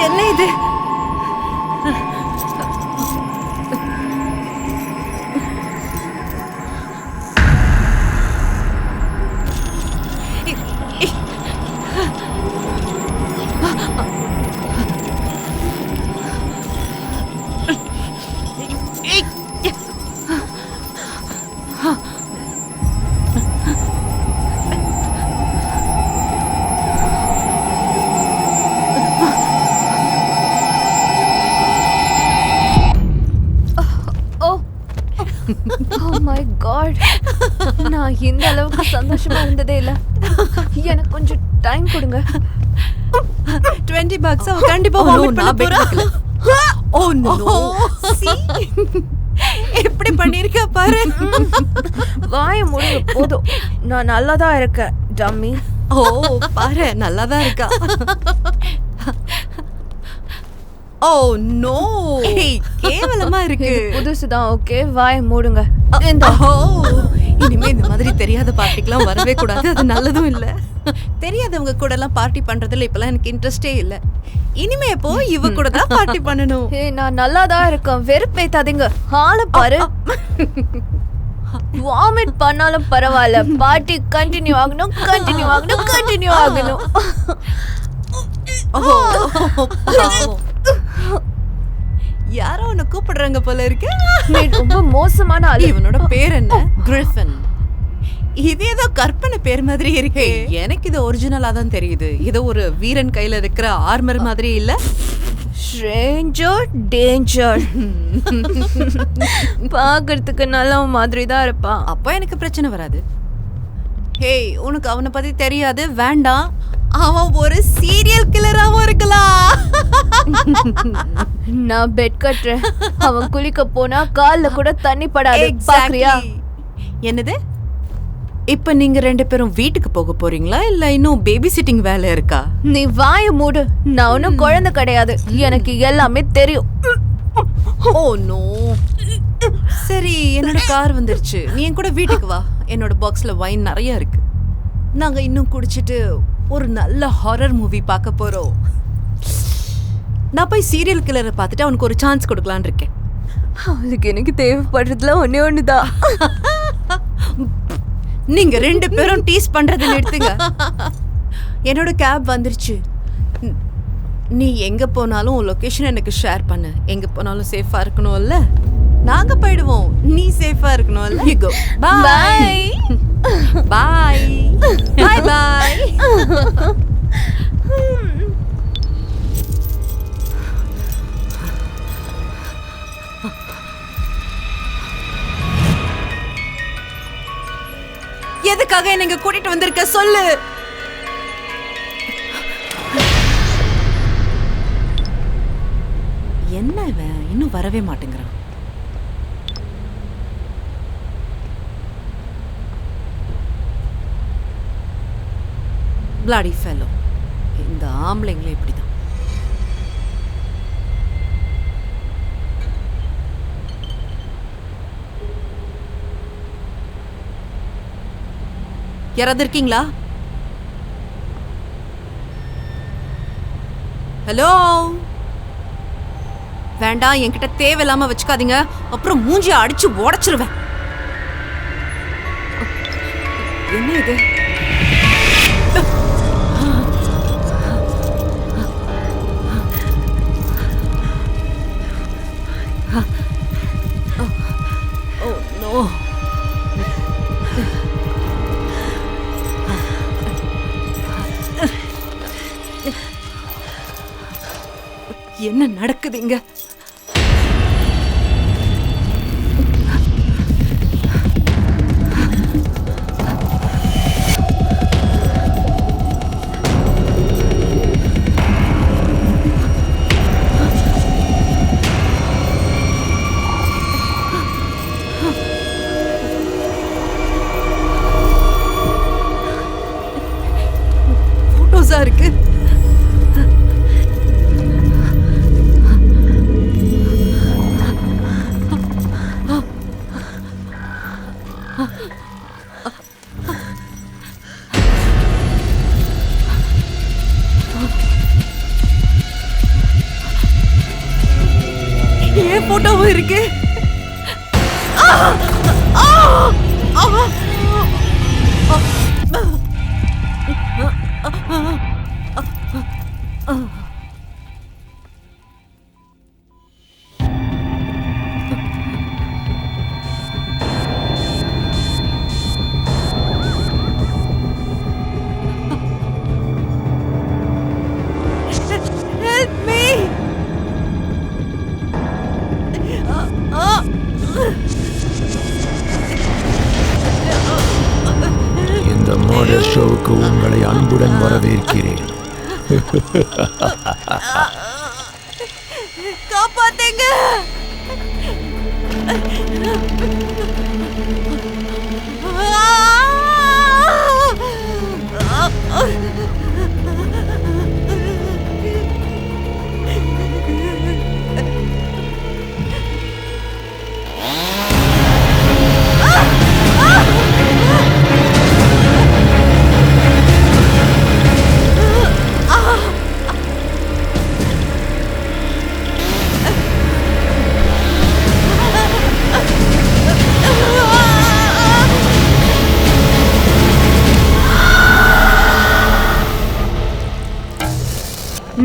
என்ன இது? Oh my god. நான் இந்த அளவுக்கு சந்தோஷமா இருந்ததே இல்ல. எனக்கு கொஞ்சம் டைம் கொடுங்க. $20 அவ கண்டிப்பா வாமிட் பண்ண போறா. Oh no. See? எப்படி பண்ணிருக்க பாரு. வாயை மூடுங்க போதும். நான் நல்லா தான் இருக்கேன் டம்மி. ஓ பாரு நல்லா தான் இருக்கா. ஓ நோ கேவலமா இருக்கு. புதுசுதான். ஓகே வாயை மூடுங்க. இனிமே இந்த மாதிரி தெரியாத பார்ட்டிக்கெல்லாம் வரவே கூடாது. அது நல்லதும் இல்ல. தெரியாதவங்க கூட எல்லாம் பார்ட்டி பண்றதுல இப்பெல்லாம் எனக்கு இன்ட்ரெஸ்டே இல்ல. இனிமே எப்போ இவ கூட தான் பார்ட்டி பண்ணணும். நான் நல்லா தான் இருக்கேன். வெறுப்பேத்தாதீங்க. ஆள பாரு. வாமிட் பண்ணாலும் பரவாயில்ல. பார்ட்டி கண்டினியூ ஆகணும். யாரோ உன்னை கூப்பிடுறாங்க போல இருக்கு. நீ ரொம்ப மோசமான ஆளு. இவனோட பேர் என்ன? கிரிஃபின். இது ஏதோ கற்பனை பேர் மாதிரி இருக்கு. எனக்கு இது ஒரிஜினலா தான் தெரியுது. ஏதோ ஒரு வீரன் கையில இருக்கிற ஆர்மர் மாதிரி இல்ல. Stranger danger. பாக்குறதுக்கு நல்ல மாதிரி தான் இருப்பான். அப்ப எனக்கு பிரச்சனை வராது. ஹேய் உனக்கு அவனை பத்தி தெரியாது. வேண்டாம். அவன் ஒரு சீரியல் கில்லராவும் இருக்கலாம். நான் பெட் கட்டுறேன். அவன் குளிக்க போனா கால்ல கூட தண்ணி படாது. பாக்குறியா? என்னது? இப்ப நீங்க ரெண்டு பேரும் வீட்டுக்கு போக போறீங்களா இல்ல இன்னும் பேபி சிட்டிங் வேலை இருக்கா? நீ வாயை மூடு. நான் ஒன்னும் குழந்தை கிடையாது. எனக்கு எல்லாமே தெரியும். Oh no. சரி என்னோட கார் வந்துருச்சு. நீ என் கூட வீட்டுக்கு வா. என்னோட பாக்ஸ்ல வைன் நிறைய இருக்கு. நாங்க இன்னும் குடிச்சிட்டு ஒரு நல்ல ஹாரர் மூவி பார்க்க போறோம். நான் போய் சீரியல் கில்லரை பார்த்துட்டு அவனுக்கு ஒரு சான்ஸ் கொடுக்கலான்னு இருக்கேன். அவளுக்கு எனக்கு தேவைப்படுறதுல ஒன்னே ஒண்ணுதான். நீங்க ரெண்டு பேரும் டீஸ் பண்றதை நிறுத்துங்க. என்னோட கேப் வந்துருச்சு. நீ எங்க போனாலும் லொகேஷன் எனக்கு ஷேர் பண்ணு. எங்க போனாலும் சேஃபா இருக்கணும்ல. நாங்க போயிடுவோம். நீ சேஃபா இருக்கணும்ல. You go. Bye. Bye. Bye bye. எதுக்காக என்ன இங்க கூட்டிட்டு வந்திருக்க சொல்லு. என்ன இவன் இன்னும் வரவே மாட்டேங்கிறான். bloody fellow. இந்த ஆம்பளைங்களே இப்படிதான். யாராவது இருக்கீங்களா? ஹலோ. வேண்டாம் என்கிட்ட தேவையில்லாம வச்சுக்காதீங்க. அப்புறம் மூஞ்சி அடிச்சு உடைச்சிருவேன். என்ன இது? Oh no. என்ன நடக்குதுங்க? போட்டோஸா இருக்கு. இருக்கு. ஆ! ஆ! ஆ! Help me! இந்த மர்டர் ஷோவுக்கு உங்களை அன்புடன் வரவேற்கிறேன். காப்பாத்துங்க!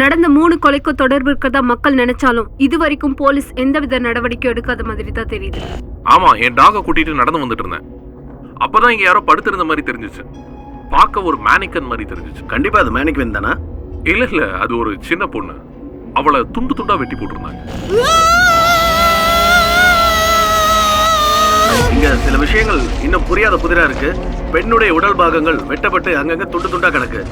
நடந்த 3 கொலைக்கு தொடர்பு இருக்கிறதா மக்கள் நினைச்சாலும் இது வரைக்கும் போலீஸ் எந்தவித நடவடிக்கை எடுக்காத மாதிரி தான் தெரியுது. ஆமா, என் டாக கூட்டிட்டு நடந்து வந்துட்டு இருந்தேன். அப்பதான் இங்க யாரோ படுத்திருந்த மாதிரி தெரிஞ்சிச்சு. பார்க்க ஒரு மேனிக்கன் மாதிரி தெரிஞ்சிச்சு. கண்டிப்பா அது மேனிக்வென் தானா? இல்ல, அது ஒரு சின்ன பொண்ணு. அவளை துண்டு துண்டா வெட்டி போட்டிருந்தாங்க. இங்க சில விஷயங்கள் இன்னும் புரியாத புதிரா இருக்கு. பெண்ணுடைய உடல் பாகங்கள் வெட்டப்பட்டு அங்கங்க துண்டு துண்டா கிடக்கு.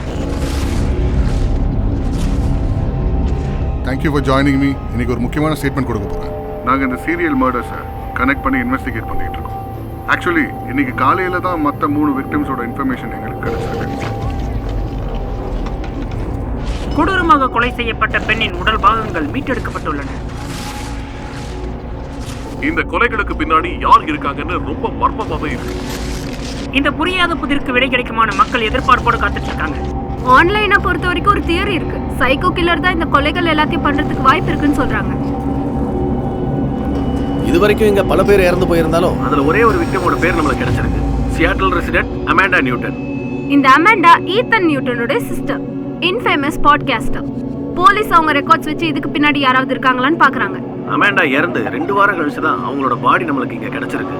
Thank you for joining me. இன்னைக்கு ஒரு முக்கியமான ஸ்டேட்மெண்ட் கொடுக்க போகிறேன். நாங்கள் இந்த சீரியல் மர்டர்ஸை கனெக்ட் பண்ணி இன்வெஸ்டிகேட் பண்ணிட்டு இருக்கோம். ஆக்சுவலி இன்னைக்கு காலையில் தான் மற்ற 3 விக்டிம்ஸோட இன்ஃபர்மேஷன் எங்களுக்கு கிடைச்சிருக்கு. கொடூரமாக கொலை செய்யப்பட்ட பெண்ணின் உடல் பாகங்கள் மீட்டெடுக்கப்பட்டுள்ளன. இந்த கொலைகளுக்கு பின்னாடி யார் இருக்காங்கன்னு ரொம்ப மர்மமாவே இருக்கு. இந்த புரியாத புதிருக்கு விடை கிடைக்குமான மக்கள் எதிர்பார்ப்போடு காத்துட்டு இருக்காங்க. ஆன்லைனை பொறுத்த வரைக்கும் ஒரு தியரி இருக்கு. சைக்கோ கில்லர் தான் இந்த கொலைகள் எல்லாத்தையும் பண்றதுக்கு வாய்ப்பு இருக்குன்னு சொல்றாங்க. இதுவரைக்கும் இங்க பல பேர் இறந்து போயிருந்தாலும் அதுல ஒரே ஒரு விக்டிமோட பேர் நம்மளுக்கு கிடைச்சிருக்கு. Seattle resident Amanda Newton. இந்த அமாண்டா ஈத்தன் நியூட்டனோட சிஸ்டர், இன்ஃபேமஸ் பாட்காஸ்டர். போலீஸ் அவங்க ரெக்கார்ட்ஸ் வச்சு இதுக்கு பின்னாடி யாராவது இருக்காங்களான்னு பாக்குறாங்க. அமாண்டா இறந்து 2 வாரம் கழிச்சு தான் அவங்களோட பாடி நம்மளுக்கு இங்க கிடைச்சிருக்கு.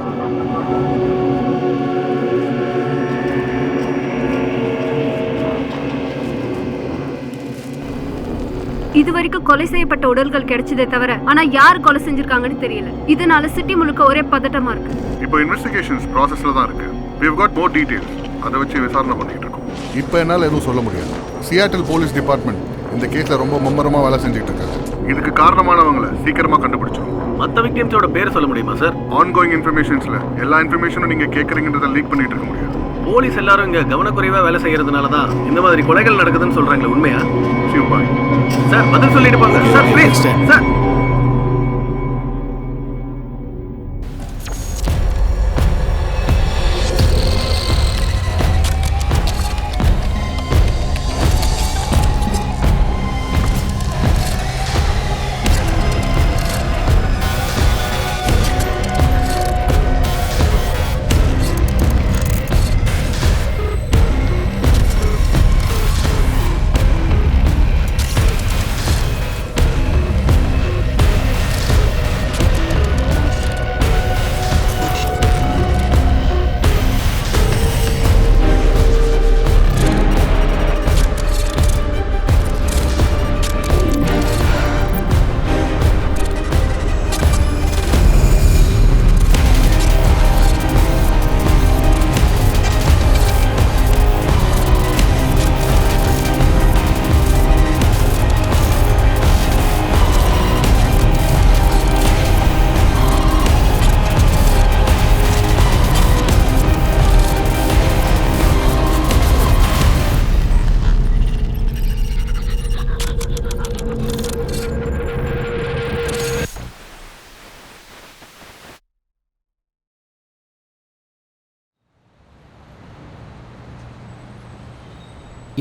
இது வரைக்கும் கொலை செய்யப்பட்ட உடல்கள் கிடைச்சதே தவிர ஆனா யார் கொலை செஞ்சிருக்காங்கன்னு தெரியல. இதனால சிட்டி முழுக்க ஒரே பதட்டமா இருக்கு. இப்போ இன்வெஸ்டிகேஷன்ஸ் ப்ராசஸ்ல தான் இருக்கு. we have got more details. அதை வச்சு விசாரணை பண்ணிட்டு இருக்கோம். இப்போ என்னால் எதுவும் சொல்ல முடியாது. சியாட்டில் போலீஸ் டிபார்ட்மெண்ட் இந்த கேஸ்ல ரொம்ப மும்முரமா வேலை செஞ்சுட்டு இருக்காங்க. இதுக்கு காரணமானவங்களை சீக்கிரமா கண்டுபிடிச்சிடும். மற்ற விக்டிம்ஸோட பேர் சொல்ல முடியுமா சார்? ஆன்கோயிங் இன்ஃபர்மேஷன்ஸ்ல எல்லா இன்ஃபர்மேஷனும் நீங்க கேட்குறீங்கன்றதை லீக் பண்ணிட்டு இருக்க முடியாது. போலீஸ் எல்லாரும் இங்க கவனக்குறைவா வேலை செய்யறதுனால தான் இந்த மாதிரி கொலைகள் நடக்குதுன்னு சொல்றாங்களே, உண்மையா? சிவபாய் சார் பதில் சொல்லிட்டு போங்க சார், ப்ளீஸ் சார்.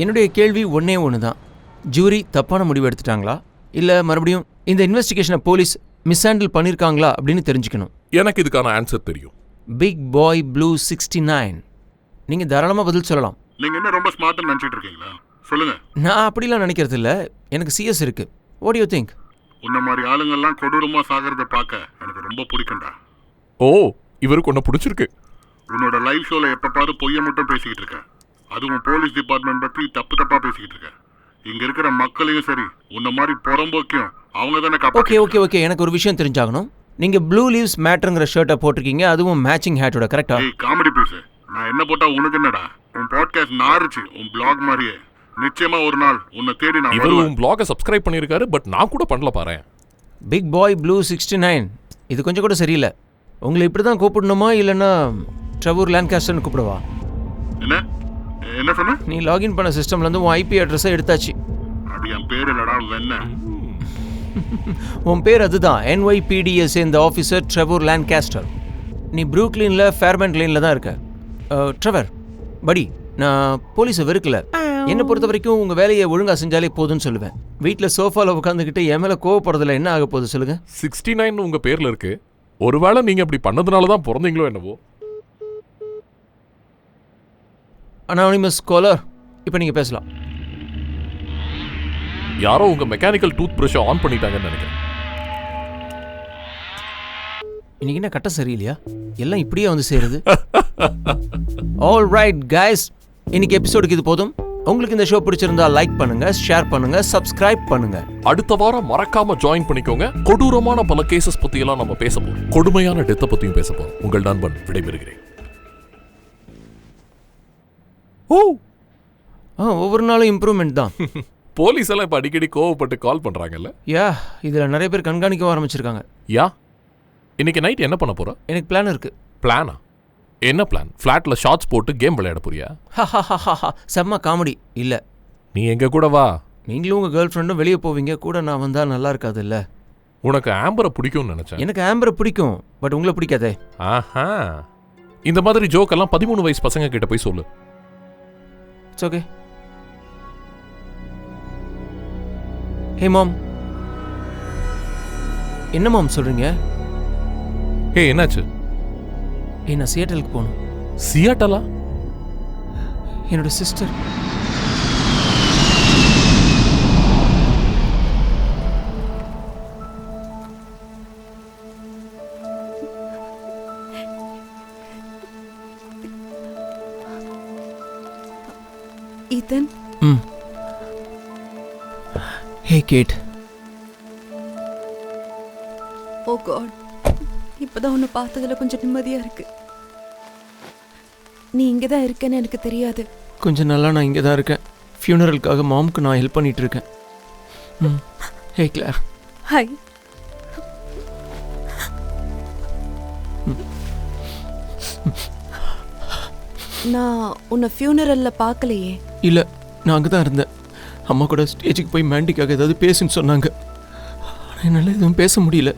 என்னுடைய கேள்வி ஒன்று தான். ஜூரி தப்பான முடிவு எடுத்துட்டாங்களா, இல்லை மறுபடியும் இந்த இன்வெஸ்டிகேஷனை போலீஸ் மிஸ்ஹேண்டில் பண்ணியிருக்காங்களா அப்படின்னு தெரிஞ்சுக்கணும். எனக்கு இதுக்கான ஆன்சர் தெரியும். Big boy blue 69. நீங்கள் தாராளமாக பதில் சொல்லலாம். நீங்க என்ன ரொம்ப ஸ்மார்ட்னு நினைச்சிட்டு இருக்கீங்களா? சொல்லுங்க. நான் அப்படிலாம் நினைக்கிறது இல்லை. எனக்கு சிஎஸ் இருக்கு. What you think? உன்ன மாதிரி ஆளுங்கெல்லாம் கொடூரமா சாகிறத பார்க்க எனக்கு ரொம்ப பிடிக்கும்டா. ஓ, இவருக்கு ஒன்று பிடிச்சிருக்கு. உன்னோட லைவ் ஷோல எப்ப பாரு பொய்ய மட்டும் பேசிக்கிட்டு இருக்க. அதுவும் போலீஸ் டிபார்ட்மெண்ட் பத்தி தப்பா பேசிக்கிட்டு இருக்க. இங்க இருக்கிற மக்களையும் சரி உன்ன மாதிரி புறம்போக்கியும் அவங்க தானே ஓகே ஓகே ஓகே எனக்கு ஒரு விஷயம் தெரிஞ்சாகணும். நீங்கள் ப்ளூ லீவ்ஸ் மேட்டருங்கிற ஷர்ட்டை போட்டிருக்கீங்க, அதுவும் மேட்சிங் ஹேட்டோட. கரெக்டா? Comedy piece. நான் என்ன போட்டா உனக்கு என்னடா? உன் பாட்காஸ்ட் நாருச்சு உன் பிளாக் மாதிரியே. நிச்சயமா ஒரு நாள் உன்னை தேடி நான் இவர் உன் பிளாகை சப்ஸ்கிரைப் பண்ணியிருக்காரு, பட் நான் கூட பண்ணல பாரு. பிக் பாய் ப்ளூ 69 இது கொஞ்சம் கூட சரியில்லை. உங்களை இப்படி தான் கூப்பிடணுமா இல்லைன்னா ட்ரெவர் லான்காஸ்டர்னு கூப்பிடுவா? என்ன சொன்ன? நீ லாகின் பண்ண சிஸ்டம்லேருந்து உன் ஐபி அட்ரஸை எடுத்தாச்சு. அது என் பேர் இல்லடா வெண்ண. உன் பேர் அதுதான். NYPDS இந்த ஆஃபீஸர் ட்ரெவர் லான்காஸ்டர். நீ ப்ரூக்லினில் ஃபேர்மேண்ட் லைனில் தான் இருக்க. ட்ரெவர் படி, நான் போலீஸை வெறுக்கல. என்னை பொறுத்த வரைக்கும் உங்கள் வேலையை ஒழுங்காக செஞ்சாலே போதும்னு சொல்லுவேன். வீட்டில் சோஃபாவில் உட்காந்துக்கிட்டு என் மேலே கோவப்படுறதுல என்ன ஆக போகுது சொல்லுங்க? 69 உங்கள் பேரில் இருக்கு. ஒருவேளை நீங்கள் அப்படி பண்ணதுனால தான் பிறந்தீங்களோ என்னவோ. அனானிமஸ் காலர், இப்போ நீங்கள் பேசலாம். யாரோ உங்கள் மெக்கானிக்கல் டூத் ப்ரஷை ஆன் பண்ணிட்டாங்கன்னு நினைக்கிறேன். இன்னைக்கு என்ன கட்ட சரியில்லையா? எல்லாம் இப்படியே வந்து சேருது. ஆல் ரைட் கைஸ், இன்னைக்கு எபிசோடுக்கு இது போதும். உங்களுக்கு இந்த ஷோ பிடிச்சிருந்தா லைக் பண்ணுங்க, ஷேர் பண்ணுங்க, சப்ஸ்கிரைப் பண்ணுங்க. அடுத்த வாரம் மறக்காம ஜாயின் பண்ணிக்கோங்க. கொடூரமான பல கேசஸ் பத்தி எல்லாம் நம்ம பேச போறோம். கொடுமையான டெத்தை பத்தியும் பேச போறோம். உங்கள் நண்பன் விடைபெறுகிறேன். ஒவ்வொரு நாளும் இம்ப்ரூவ்மெண்ட் தான். போலீஸ் எல்லாம் இப்ப அடிக்கடி கோவப்பட்டு கால் பண்றாங்கல்ல? யா, இதுல நிறைய பேர் கண்காணிக்க ஆரம்பிச்சிருக்காங்க. யா, இன்னைக்கு நைட் என்ன பண்ண போற? எனக்கு பிளான் இருக்கு. பிளானா? என்ன பிளான்? ஃபிளாட்ல ஷார்ட்ஸ் போட்டு கேம் விளையாட போறியா? செம்ம காமெடி. இல்ல, நீ எங்க கூட வா. நீங்களும் உங்க கேர்ள் ஃப்ரெண்டும் வெளியே போவீங்க, கூட நான் வந்தா நல்லா இருக்காது இல்ல? உனக்கு ஆம்பரை பிடிக்கும்னு நினைச்சேன். எனக்கு ஆம்பரை பிடிக்கும், பட் உங்களை பிடிக்காதே. ஆஹா, இந்த மாதிரி ஜோக் எல்லாம் 13 வயசு பசங்க கிட்ட போய் சொல்லு. It's okay. Hey mom. என்ன மாம் சொல்றீங்க? ஹே, என்னாச்சு? நான் சியாட்டலுக்கு போகணும். சியாட்டலா? என்னோட சிஸ்டர். ஈதன். ஹே கேட். ஓ காட், இப்பதான் உன்னை பார்த்ததுல கொஞ்சம் நிம்மதியா இருக்கு. நீ இங்கதான் இருக்கேன்னு எனக்கு தெரியாது. கொஞ்சம் நல்லா நான் இங்கே தான் இருக்கேன். ஃபியூனரலுக்காக மாமுக்கு நான் ஹெல்ப் பண்ணிட்டு இருக்கேன். ஹே கிளார். ஹாய். நான் உன்னை ஃபியூனரல்ல பார்க்கலையே. இல்லை, நான் அங்கே தான் இருந்தேன். அம்மா கூட ஸ்டேஜுக்கு போய் மேண்டிக்காக ஏதாவது பேசுன்னு சொன்னாங்க. ஆனால் என்னால் எதுவும் பேச முடியல.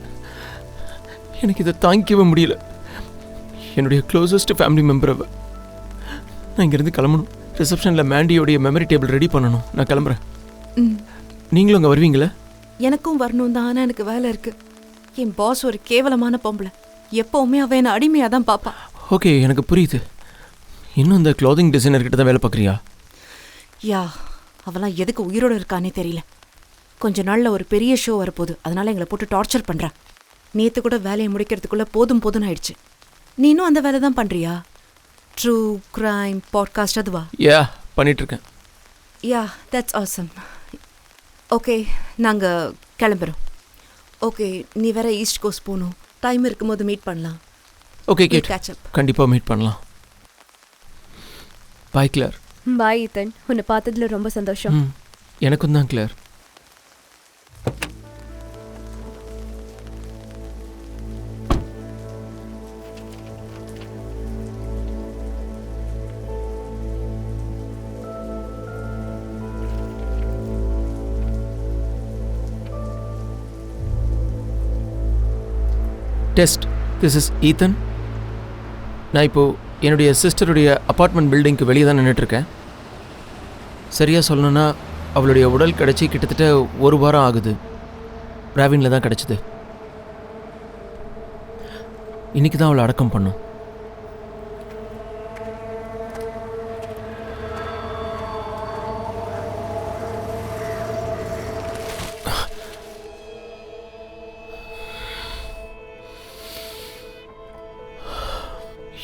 எனக்கு இதை தாங்கிக்கவே முடியல. என்னுடைய க்ளோசஸ்ட் ஃபேமிலி மெம்பர் அவ. நான் இங்கேருந்து கிளம்பணும். ரிசப்ஷனில் மேண்டியோடைய மெமரி டேபிள் ரெடி பண்ணணும். நான் கிளம்புறேன். நீங்களும் அங்கே வருவீங்களா? எனக்கும் வரணும் தான், ஆனால் எனக்கு வேலை இருக்கு. என் பாஸ் ஒரு கேவலமான பொம்பளை. எப்போவுமே அவன் என்னை அடிமையாக தான் பார்ப்பா. ஓகே, எனக்கு புரியுது. இன்னும் இந்த க்ளாதிங் டிசைனர்கிட்ட தான் வேலை பார்க்குறியா? யா, அவெல்லாம் எதுக்கு உயிரோடு இருக்கானே தெரியல. கொஞ்ச நாளில் ஒரு பெரிய ஷோ வரப்போகுது, அதனால எங்களை போட்டு டார்ச்சர் பண்ணுறா. நேற்று கூட வேலையை முடிக்கிறதுக்குள்ளே போதும்னு ஆயிடுச்சு. நீனும் அந்த வேலை தான் பண்ணுறியா? ட்ரூ கிரைம் பாட்காஸ்ட் அதுவா? யா, பண்ணிகிட்ருக்கேன். யா, தட்ஸ் ஆசம். ஓகே, நாங்கள் கிளம்புறோம். ஓகே, நீ வேற ஈஸ்ட் கோஸ்ட் போகணும். டைம் இருக்கும்போது மீட் பண்ணலாம். Okay Kate, catch up. கண்டிப்பாக மீட் பண்ணலாம். பாய் கிளார். பாய் ஈதன், உன்னை பார்த்ததுல ரொம்ப சந்தோஷம். எனக்கும் தான் கிளார். டெஸ்ட். This is Ethan. நான் இப்போது என்னுடைய சிஸ்டருடைய அப்பார்ட்மெண்ட் பில்டிங்க்கு வெளியே தான் நின்றுட்டுருக்கேன். சரியாக சொல்லணுன்னா அவளுடைய உடல் கிடச்சி கிட்டத்தட்ட 1 வாரம் ஆகுது. ராவினில் தான் கிடச்சிது. இன்னைக்கு தான் அவளை அடக்கம் பண்ணோம்.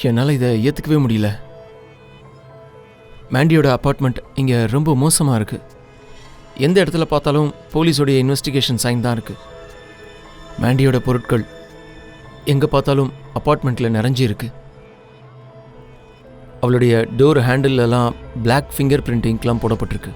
என்னால் இதை ஏற்றுக்கவே முடியல. மேண்டியோட அப்பார்ட்மெண்ட் இங்கே ரொம்ப மோசமாக இருக்குது. எந்த இடத்துல பார்த்தாலும் போலீஸோடைய இன்வெஸ்டிகேஷன் சைன் தான் இருக்குது. மேண்டியோட பொருட்கள் எங்கே பார்த்தாலும் அப்பார்ட்மெண்ட்டில் நிறைஞ்சி இருக்கு. அவளுடைய டோர் ஹேண்டிலெல்லாம் பிளாக் ஃபிங்கர் பிரிண்ட் இங்க்லாம் போடப்பட்டிருக்கு.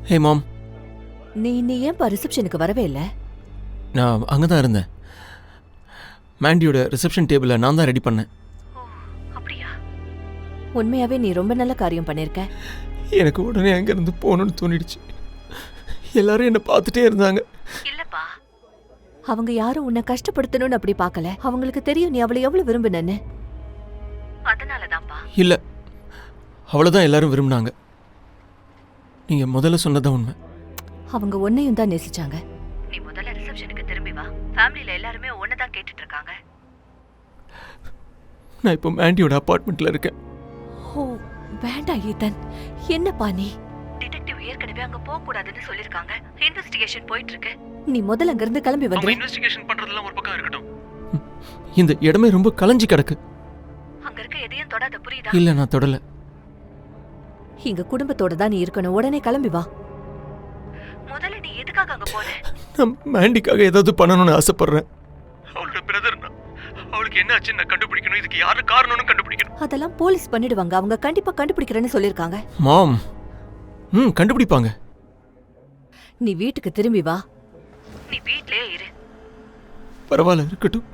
ஹே மாம், நீ ஏன் ரிசப்ஷனுக்கு வரவே இல்லை? நான் அங்கே தான் இருந்தேன். மேண்டியோட ரிசப்ஷன் டேபிளை நான் தான் ரெடி பண்ணேன். அப்படியா? உண்மையாவே நீ ரொம்ப நல்ல காரியம் பண்ணிருக்க. எனக்கு உடனே அங்கேருந்து போகணும்னு தோணிடுச்சு. எல்லாரும் என்னை பார்த்துட்டே இருந்தாங்க. இல்லப்பா, அவங்க யாரும் உன்னை கஷ்டப்படுத்தணும்னு அப்படி பார்க்கல. அவங்களுக்கு தெரியும் நீ அவளை எவ்வளவு விரும்பினன்னு. அதனாலதான்ப்பா. இல்லை, அவ்வளோதான் எல்லாரும் விரும்பினாங்க. நீங்கள் முதல்ல சொன்னதான் உண்மை. அவங்க உன்னையும் தான் நேசிச்சாங்க. நீ முதல்ல ரிசப்ஷனுக்கு திரும்பி வா. ஃபேமிலியில எல்லாருமே உன்னை தான் கேட்டுட்டு இருக்காங்க. நான் இப்போ மேண்டியோட அப்பார்ட்மெண்ட்டில் இருக்கேன். ஓ வேண்டாம் ஈதன், என்னப்பா நீ? டிடெக்டிவ் ஏற்கனவே அங்க போக கூடாதுன்னு சொல்லிருக்காங்க. இன்வெஸ்டிகேஷன் போயிட்டு இருக்கு. நீ முதல்ல அங்க இருந்து கிளம்பி வந்து. இன்வெஸ்டிகேஷன் பண்றதெல்லாம் ஒரு பக்கம் இருக்கட்டும். இந்த இடமே ரொம்ப கலஞ்சி கிடக்கு. அங்க இருக்க எதையும் தொடாத, புரியுதா? இல்ல, நான் தொடல. இங்க குடும்பத்தோட தான் நீ இருக்கணும். உடனே கிளம்பி வா. முதல்ல நீ எதுக்காக அங்க போற? நான் மேண்டிக்காக ஏதாவது பண்ணணும்னு ஆசைப்படுறேன். அவளோட பிரதர், அவளுக்கு என்ன ஆச்சு நான் கண்டுபிடிக்கணும். இதுக்கு யாரு காரணம்னு கண்டுபிடிக்கணும். அதெல்லாம் போலீஸ் பண்ணிடுவாங்க. அவங்க கண்டிப்பா கண்டுபிடிக்கிறேன்னு சொல்லிருக்காங்க. மாம், கண்டுபிடிப்பாங்க. நீ வீட்டுக்கு திரும்பி வா. நீ வீட்லயே இரு. பரவாயில்ல, இருக்கட்டும்.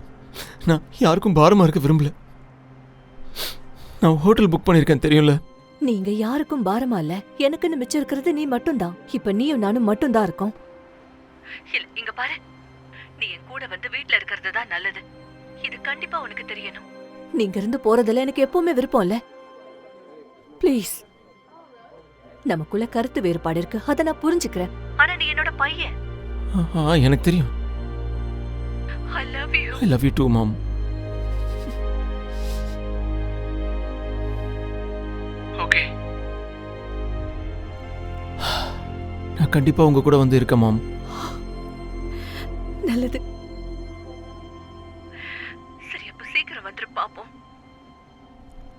நான் யாருக்கும் பாரமா இருக்க விரும்பல. நான் ஹோட்டல் புக் பண்ணிருக்கேன், தெரியும்ல. நீங்க யாருக்கும் பாரமா இல்ல. எனக்குன்னு மிச்சம் இருக்கிறது நீ மட்டும்தான். இப்ப நீயும் நானும் மட்டும்தான் இருக்கோம். இங்க பாரு, நீ என் கூட வந்து வீட்ல இருக்கிறது தான் நல்லது. இது கண்டிப்பா உனக்கு தெரியணும். நீங்க இருந்து போறதுல எனக்கு எப்பவுமே விருப்பம் இல்ல. ப்ளீஸ். நமக்குள்ள கருத்து வேறுபாடு இருக்கு, அத நான் புரிஞ்சுக்கிறேன். ஆனா நீ என்னோட பையன். எனக்கு தெரியும். I love you. I love you too, Mom. Okay. நான் கண்டிப்பா உங்க கூட வந்து இருக்கேன், மாம். நல்லது. சரி, அப்ப சீக்கிரம் வந்து பாப்போம்.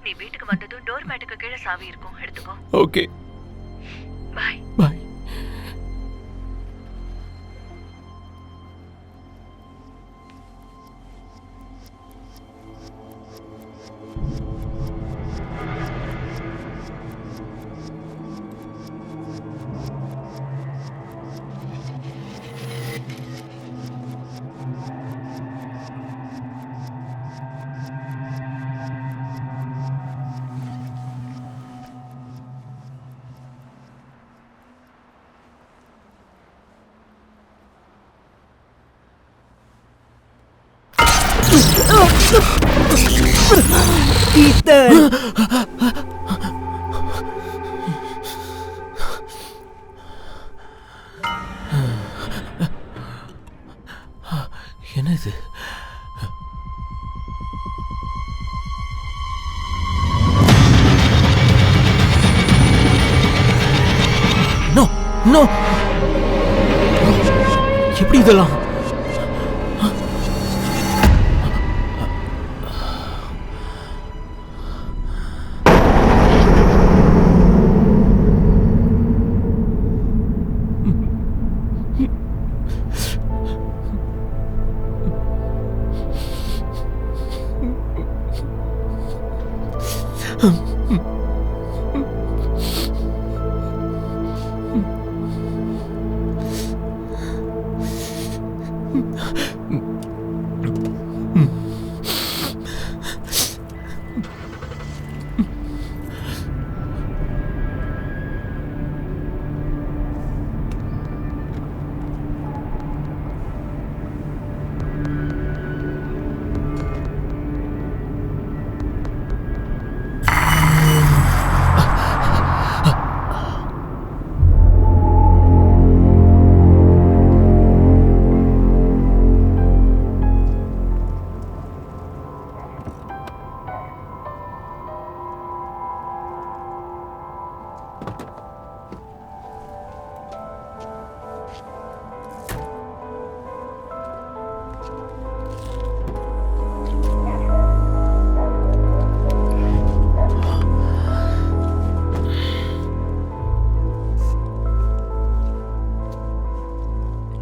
நீ வீட்டுக்கு வந்ததும் டோர் மேட்டுக்கு கீழே சாவி இருக்கும், எடுத்துக்கோ. ஓகே. பை. பை. Ethan! என்ன இது? நோ நோ, எப்படி இதெல்லாம்?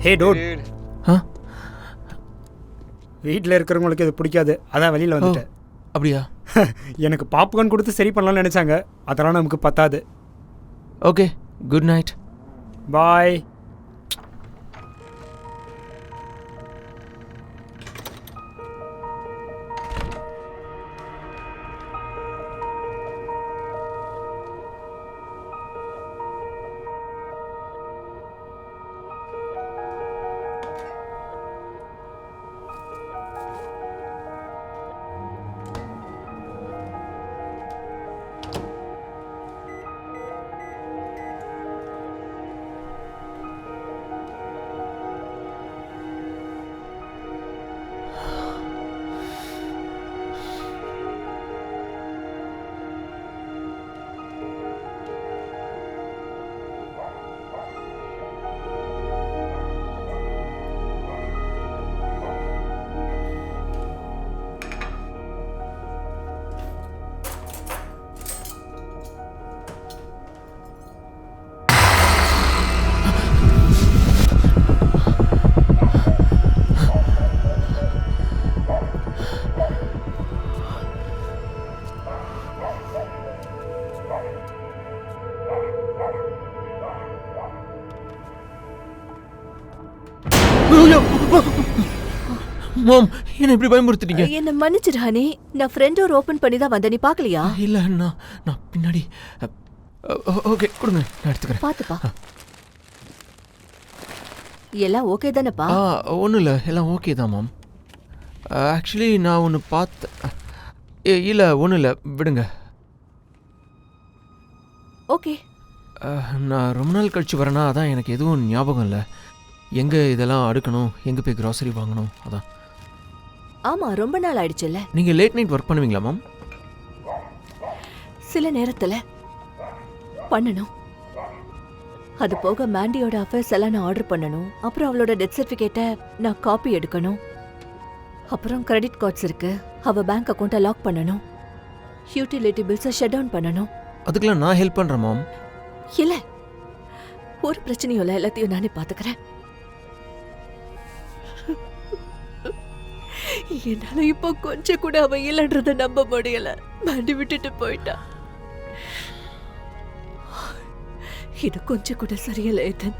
ஹே டூட், ஆ வீட்டில் இருக்கிறவங்களுக்கு இது பிடிக்காது, அதான் வெளியில் வந்துட்டேன். அப்படியா? எனக்கு பாப்கார்ன் கொடுத்து சரி பண்ணலாம்னு நினச்சாங்க, அதெல்லாம் நமக்கு பத்தாது. Okay, good night. Bye. Mom, என்ன இப்படி பயமுறுத்திட்டீங்க? என்ன மன்னிச்சிடு ஹனி, நான் ஃப்ரண்ட் டோர் ஓபன் பண்ணி தான் வந்தேன். நீ பார்க்கலையா? இல்ல, நான் பின்னாடி. ஓகே, கொடுங்க, நான் எடுத்துக்கிறேன். பாத்துப்பா. எல்லாம் ஓகே தானேப்பா? ஒன்றும் இல்லை, எல்லாம் ஓகே தான் மாம். ஆக்சுவலி நான் ஒன்று பார்த்தேன். இல்லை, ஒன்றும் இல்லை, விடுங்க. ஓகே. நான் ரொம்ப நாள் கழிச்சு வரேன்னா, அதான் எனக்கு எதுவும் ஞாபகம் இல்லை. எங்கே இதெல்லாம் அடுக்கணும், எங்கே போய் க்ராசரி வாங்கணும், அதான். ஆமா, ரொம்ப நாள் ஆயிடுச்சுல்ல. நீங்கள் லேட் நைட் ஒர்க் பண்ணுவீங்களா மாம்? சில நேரத்துல பண்ணணும். அது போக மாண்டியோட அஃபேர்ஸ் எல்லாம் நான் ஆர்டர் பண்ணணும். அப்புறம் அவளோட டெத் சர்டிஃபிகேட்டை நான் காப்பி எடுக்கணும். அப்புறம் கிரெடிட் கார்ட்ஸ் இருக்கு, அவ பேங்க் அக்கௌண்ட்டை லாக் பண்ணணும். யூட்டிலிட்டி பில்ஸை ஷட் டவுன் பண்ணணும். அதுக்கெல்லாம் நான் ஹெல்ப் பண்ணுறேன் மாம். இல்ல, ஒரு பிரச்சனையும் இல்லை, எல்லாத்தையும் நானே பாத்துக்கிறேன். என்னால இப்போ கொஞ்சம் கூட அவ இல்லைன்றத நம்ப முடியல. மாண்டி விட்டுட்டு போயிட்டா. இது கொஞ்சம் கூட சரியில்லை ஏதன்.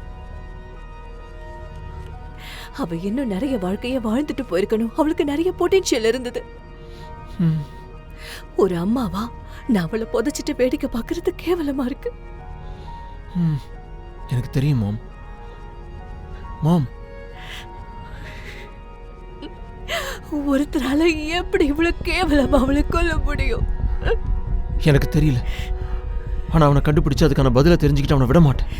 அவ இன்னும் நிறைய வாழ்க்கைய வாழ்ந்துட்டு போயிருக்கணும். அவளுக்கு நிறைய பொட்டன்ஷியல் இருந்தது. ஒரு அம்மாவா நான் அவளை புதைச்சிட்டு வேடிக்கை பார்க்கறது கேவலமா இருக்கு. எனக்கு தெரியும் மாம். மாம், ஒருத்தரால எப்படி இவ்வளவு கேவலமா அவளை கொல்ல முடியும்? எனக்கு தெரியல. ஆனா அவனை கண்டுபிடிச்சு அதுக்கான பதிலை தெரிஞ்சுக்கிட்டு அவனை விட மாட்டேன்.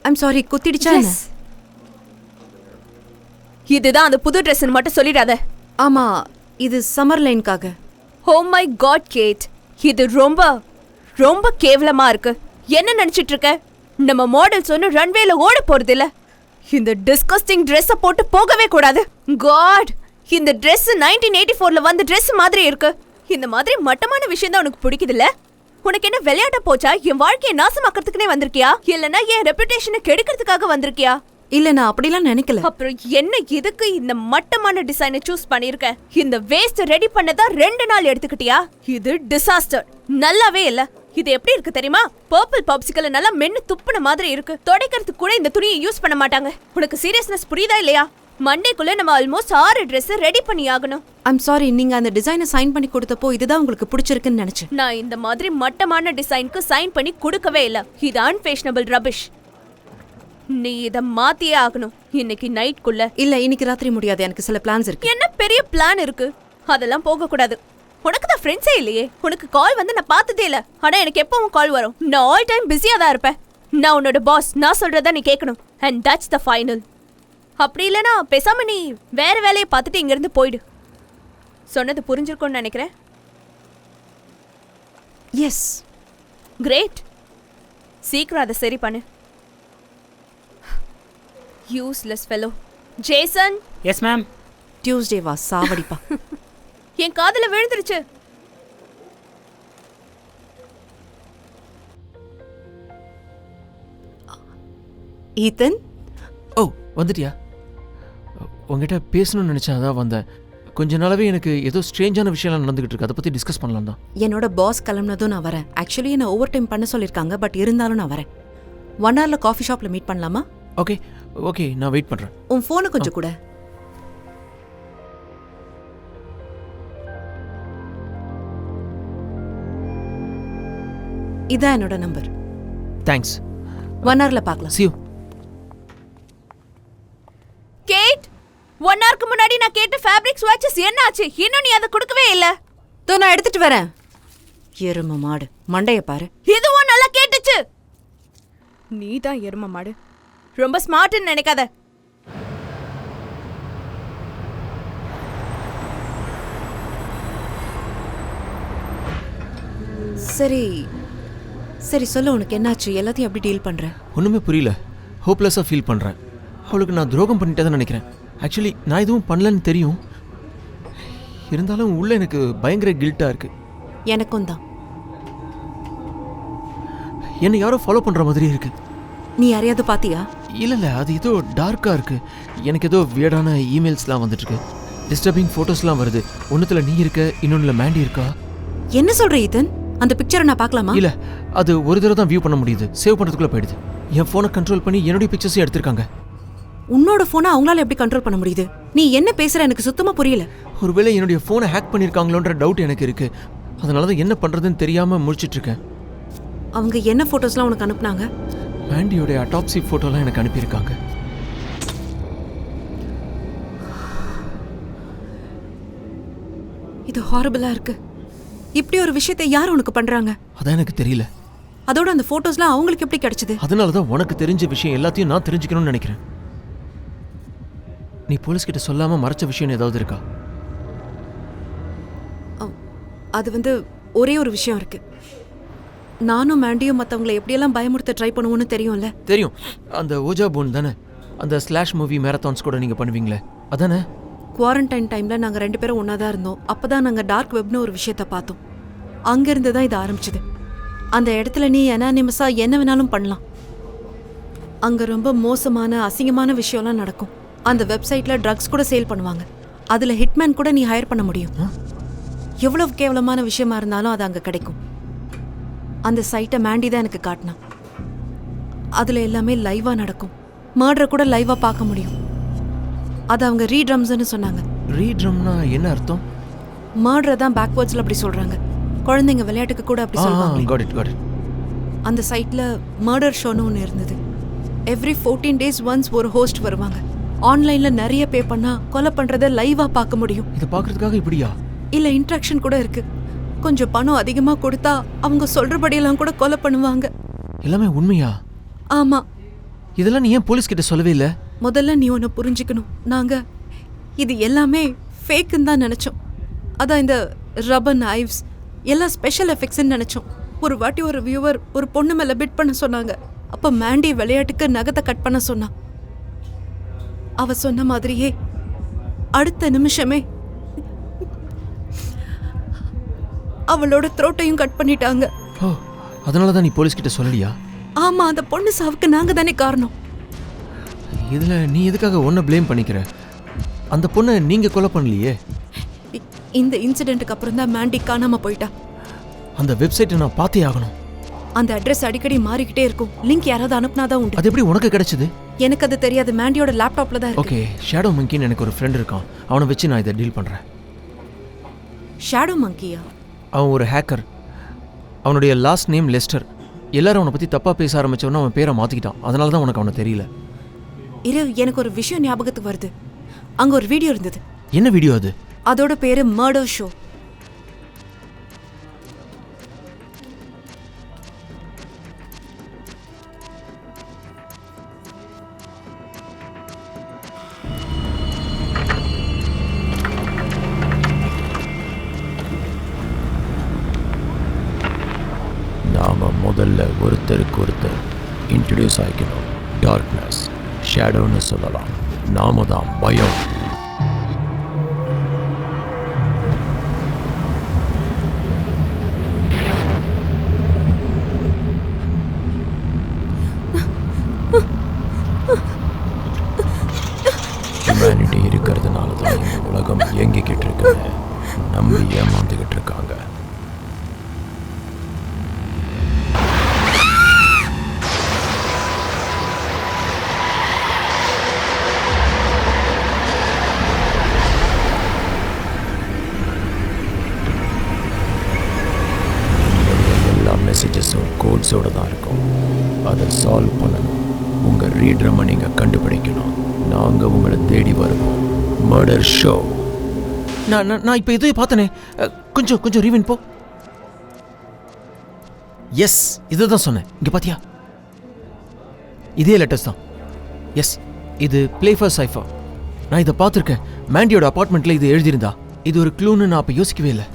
ஐம் சாரி, குத்திடுச்சா? இதுதான் அந்த புது ட்ரெஸ்ன்னு மட்டும் சொல்லிடாத. ஆமா, இது சம்மர் லைனுக்காக. ஓ மை காட் கேட், இது ரொம்ப ரொம்ப கேவலமா இருக்கு. என்ன நினைச்சிட்டு இருக்க? நம்ம மாடல்ஸ் ஒன்னும் ரன்வேல ஓட போறது இல்ல. இந்த டிஸ்கஸ்டிங் ட்ரெஸ்ஸை போட்டு போகவே கூடாது. காட், இந்த ட்ரெஸ் 1984ல வந்த ட்ரெஸ் மாதிரி இருக்கு. இந்த மாதிரி மட்டமான விஷயம் தான் உனக்கு பிடிக்குது இல்ல? உனக்கு என்ன விளையாட்ட போச்சா? என் வாழ்க்கையை நாசமாக்கிறதுக்குனே வந்திருக்கியா, இல்லனா என் ரெputation கெடுக்கிறதுக்காக வந்திருக்கியா? இல்ல, நான் அப்படிலாம் நினைக்கல. அப்புறம் என்ன இதுக்கு இந்த மட்டமான டிசைனை சூஸ் பண்ணிருக்க? இந்த வேஸ்ட் ரெடி பண்ணதா 2 நாள் எடுத்துக்கிட்டியா? இது டிசாஸ்டர், நல்லாவே இல்ல. இது எப்படி இருக்கு தெரியுமா? பர்பிள் பாப்சிக்கல் நல்லா மென்னு துப்புன மாதிரி இருக்கு. துடைக்கிறதுக்கு கூட இந்த துணியை யூஸ் பண்ண மாட்டாங்க. உனக்கு சீரியஸ்னஸ் புரியுதா இல்லையா? மண்டேக்குள்ள நம்ம ஆல்மோஸ்ட் 6 Dress ரெடி பண்ணி ஆகணும். ஐம் சாரி, நீங்க அந்த டிசைனை சைன் பண்ணி கொடுத்தப்போ இதுதான் உங்களுக்கு பிடிச்சிருக்குன்னு நினைச்சேன். நான் இந்த மாதிரி மட்டமான டிசைனுக்கு சைன் பண்ணி கொடுக்கவே இல்ல. இது அன்ஃபேஷனபிள் ரபிஷ். நீ இத மாத்தியே ஆகணும் இன்னைக்கு நைட்குள்ள. இல்ல, இன்னைக்கு ராத்திரி முடியாது, எனக்கு சில பிளான்ஸ் இருக்கு. என்ன பெரிய பிளான் இருக்கு? அதெல்லாம் போக கூடாது. உனக்கு தான் ஃப்ரெண்ட்ஸே இல்லையே. உனக்கு கால் வந்து நான் பார்த்ததே இல்ல. ஆனா எனக்கு எப்பவும் கால் வரும். நான் ஆல் டைம் பிஸியா தான் இருப்பேன். நான் உன்னோட பாஸ், நான் சொல்றத நீ கேட்கணும். And that's the final. அப்படி இல்லைனா பேசாம நீ வேற வேலையை பார்த்துட்டு இங்கிருந்து போயிடு. சொன்னது புரிஞ்சிருக்கும்னு நினைக்கிறேன். எஸ். கிரேட். சீக்கிரம் அதை சரி பண்ணு. Useless fellow. Jason. Yes ma'am. Tuesday வா, சாவடிப்பா. என் காதுல விழுந்துருச்சு. ஈத்தன். ஓ, வந்துட்டியா? உங்ககிட்ட பேசணும்னு நினச்சேன், அதான் வந்தேன். கொஞ்ச நாளாவே எனக்கு ஏதோ ஸ்ட்ரேஞ்சான விஷயம்லாம் நடந்துகிட்டு இருக்கு. அதை பற்றி டிஸ்கஸ் பண்ணலாம் தான். என்னோட பாஸ் கிளம்புனதும் நான் வரேன். ஆக்சுவலி என்ன ஓவர் டைம் பண்ண சொல்லியிருக்காங்க, பட் இருந்தாலும் நான் வரேன். 1 hourல காஃபி ஷாப்பில் மீட் பண்ணலாமா? ஓகே ஓகே, நான் வெயிட் பண்ணுறேன். உன் ஃபோனை கொஞ்சம் கூட. இதான் என்னோட நம்பர். தேங்க்ஸ். 1 hourல பார்க்கலாம். See you. கேட், 1 hourக்கு முன்னாடி நான் கேட்ட ஃபேப்ரிக் ஸ்வாட்சஸ் என்ன ஆச்சு? இன்னும் நீ அதை கொடுக்கவே இல்ல. தோ நான் எடுத்துட்டு வரேன். எரும மாடு, மண்டைய பாரு. இதுவும் நல்லா கேட்டுச்சு. நீ தான் எரும மாடு. ரொம்ப ஸ்மார்ட்னு நினைக்காத. சரி சரி, சொல்லு, உனக்கு என்னாச்சு? எல்லாத்தையும் எப்படி டீல் பண்ற? ஒன்றுமே புரியல. ஹோப்லெஸ்ஸாக ஃபீல் பண்ணுறேன். அவளுக்கு நான் துரோகம் பண்ணிட்டேன்னு நினைக்கிறேன். ஆக்சுவலி நான் எதுவும் பண்ணலன்னு தெரியும். இருந்தாலும் உள்ள எனக்கு பயங்கர கில்ட்டாக இருக்குது. எனக்கும் தான். என்னை யாரோ ஃபாலோ பண்ணுற மாதிரி இருக்குது. நீ யாரையாவது பாத்தியா? இல்லை, அது ஏதோ டார்க்காக இருக்குது. எனக்கு ஏதோ வியர்டான இமெயில்ஸ்லாம் வந்துட்டுருக்கு. டிஸ்டர்பிங் ஃபோட்டோஸ்லாம் வருது. ஒன்றுத்தில் நீ இருக்க, இன்னொன்றில் மேண்டி இருக்கா. என்ன சொல்ற ஈத்தன்? அந்த பிக்சரை நான் பார்க்கலாமா? இல்லை, அது ஒரு தடவை தான் வியூ பண்ண முடியுது. சேவ் பண்ணுறதுக்குள்ளே போயிடுது. என் ஃபோனை கண்ட்ரோல் பண்ணி என்னுடைய பிக்சர்ஸையும் எடுத்திருக்காங்க. உன்னோட ஃபோனை அவங்களால எப்படி கண்ட்ரோல் பண்ண முடியுது? நீ என்ன பேசுற? எனக்கு சுத்தமா புரியல. ஒருவேளை என்னுடைய ஃபோனை ஹேக் பண்ணியிருக்காங்களோன்ற டவுட் எனக்கு இருக்கு. அதனால தான் என்ன பண்ணுறதுன்னு தெரியாமல் முடிச்சிட்டு இருக்கேன். அவங்க என்ன ஃபோட்டோஸ்லாம் உனக்கு அனுப்புனாங்க? ஆண்டியோடைய அட்டாப்சி ஃபோட்டோலாம் எனக்கு அனுப்பியிருக்காங்க. இது ஹாரிபிளா இருக்கு. இப்படி ஒரு விஷயத்தை யார் உனக்கு பண்றாங்க? அதான் எனக்கு தெரியல. அதோட அந்த ஃபோட்டோஸ்லாம் அவங்களுக்கு எப்படி கிடைச்சது? அதனால தான் உனக்கு தெரிஞ்ச விஷயம் எல்லாத்தையும் நான் தெரிஞ்சுக்கணும்னு நினைக்கிறேன். நீ போலீஸ் கிட்ட சொல்லாம மறைச்ச விஷயம் ஏதாவது இருக்கா? அது ஒரே ஒரு விஷயம் இருக்கு. நானும் மேண்டியும் மற்றவங்களை எப்படியெல்லாம் பயமுறுத்த ட்ரை பண்ணுவோன்னு தெரியும்ல? தெரியும். அந்த ஓஜா போன் தானே, அந்த ஸ்லாஷ் மூவி மேரத்தான்ஸ் கூட நீங்கள் பண்ணுவீங்களே, அதானே? குவாரண்டைன் டைமில் நாங்கள் 2 பேரும் ஒன்றா தான் இருந்தோம். அப்போ தான் நாங்கள் டார்க் வெப்னு ஒரு விஷயத்தை பார்த்தோம். அங்கேருந்து தான் இது ஆரம்பிச்சது. அந்த இடத்துல நீ அனானிமஸாக என்ன வேணாலும் பண்ணலாம். அங்கே ரொம்ப மோசமான அசிங்கமான விஷயம்லாம் நடக்கும். அந்த வெப்சைட்டில் ட்ரக்ஸ் கூட சேல் பண்ணுவாங்க. அதில் ஹிட்மேன் கூட நீ ஹையர் பண்ண முடியும். எவ்வளவு கேவலமான விஷயமா இருந்தாலும் அது அங்கே கிடைக்கும். அந்த சைட்டை மேண்டி தான் எனக்கு காட்டினான். அதில் எல்லாமே லைவாக நடக்கும். மர்டரை கூட லைவாக பார்க்க முடியும். அது அவங்க ரீட்ரம்ஸ்ன்னு சொன்னாங்க. ரீட்ரம்னா என்ன அர்த்தம்? மர்டரை தான் பேக்வேர்ட்ஸில் அப்படி சொல்கிறாங்க. குழந்தைங்க விளையாட்டுக்கு கூட அப்படி சொல்லுவாங்க. அந்த சைட்டில் மர்டர் ஷோன்னு ஒன்று இருந்தது. எவ்ரி 14 days ஒன்ஸ் ஒரு ஹோஸ்ட் வருவாங்க. ஆன்லைனில் நிறைய பே பண்ணால் கொலை பண்ணுறதை லைவாக பார்க்க முடியும். இதை பார்க்கறதுக்காக இப்படியா? இல்லை, இன்ட்ராக்ஷன் கூட இருக்கு. கொஞ்சம் பணம் அதிகமாக கொடுத்தா அவங்க சொல்கிறபடியெல்லாம் கூட கொலை பண்ணுவாங்க. எல்லாமே உண்மையா? ஆமாம். இதெல்லாம் நீ ஏன் போலீஸ் கிட்ட சொல்லவே இல்லை? முதல்ல நீ ஒன்று புரிஞ்சுக்கணும். நாங்கள் இது எல்லாமே ஃபேக்குன்னு தான் நினச்சோம். அதான் இந்த ரப்பர் நைவ்ஸ் எல்லாம் ஸ்பெஷல் எஃபெக்ட்ஸ்ன்னு நினச்சோம். ஒரு வாட்டி ஒரு வியூவர் ஒரு பொண்ணு மேலே பிட் பண்ண சொன்னாங்க. அப்போ மேண்டி விளையாட்டுக்கு நகத்தை கட் பண்ண சொன்னான். அவ சொன்ன மாதிரியே அடுத்த நிமிஷமே அவளோட த்ரோட்டையும் கட் பண்ணிட்டாங்க. ஓ, அதனால தான் நீ போலீஸ் கிட்ட சொல்லலையா? ஆமா, அந்த பொண்ணு சாவுக்கு நாங்க தானே காரணம். இதுல நீ எதுக்காக ஒன்ன ப்ளேம் பண்ணிக்கிற? அந்த பொண்ணை நீங்க கொலை பண்ணலையே. இந்த இன்சிடென்ட்டுக்கு அப்புறம் தான் மேண்டி காணாம போயிட்டா. அந்த வெப்சைட்டை நான் பார்த்தே ஆகணும். அந்த அட்ரஸ் அடிக்கடி மாறிக்கிட்டே இருக்கும். லிங்க் யாராவது அனுப்புனாதான் உண்டு. அது எப்படி உனக்கு கிடைச்சது? எனக்கு அது தெரியாது. மேண்டியோட லேப்டாப்ல தான் இருக்கு. ஓகே, ஷேடோ மங்கின்னு எனக்கு ஒரு ஃப்ரெண்ட் இருக்கான். அவனை வச்சு நான் இதை டீல் பண்றேன். ஷேடோ மங்கியா? அவன் ஒரு ஹேக்கர். அவனுடைய லாஸ்ட் நேம் லெஸ்டர். எல்லாரும் அவனை பற்றி தப்பாக பேச ஆரம்பிச்சவொன்னே அவன் பேரை மாற்றிக்கிட்டான். அதனால தான் உனக்கு அவனை தெரியல. எனக்கு ஒரு விஷயம் ஞாபகத்துக்கு வருது. அங்கே ஒரு வீடியோ இருந்தது. என்ன வீடியோ அது? அதோட பேரு மர்டர் ஷோ. இன்ட்ரடியூஸ் ஆகிக்கணும். டார்க்னஸ், ஷேடோன்னு சொல்லலாம். நாம தான் பயம். ஹியூமனிட்டி இருக்கிறதுனால தான் இந்த உலகம் இயங்கிக்கிட்டு இருக்குன்னு நம்பி ஏமாந்துக்கிட்டு இருக்காங்க. எல்லா மெசேஜஸும் கோட்ஸோடு தான் இருக்கும். அதை சால்வ் பண்ணணும். உங்கள் ரீடரை நீங்கள் கண்டுபிடிக்கணும். நாங்கள் உங்களை தேடி வருவோம். Murder show. நான் இப்போ எதுவும் பார்த்தனே. கொஞ்சம் ரீவின் போ. எஸ், இதை தான் சொன்னேன். இங்கே பார்த்தியா, இதே லெட்டர்ஸ் தான். எஸ், இது ப்ளே ஃபார் சைஃபர். நான் இதை பார்த்துருக்கேன். மேண்டியோட அப்பார்ட்மெண்ட்டில் இது எழுதியிருந்தா. இது ஒரு க்ளூன்னு நான் அப்போ யோசிக்கவே இல்லை.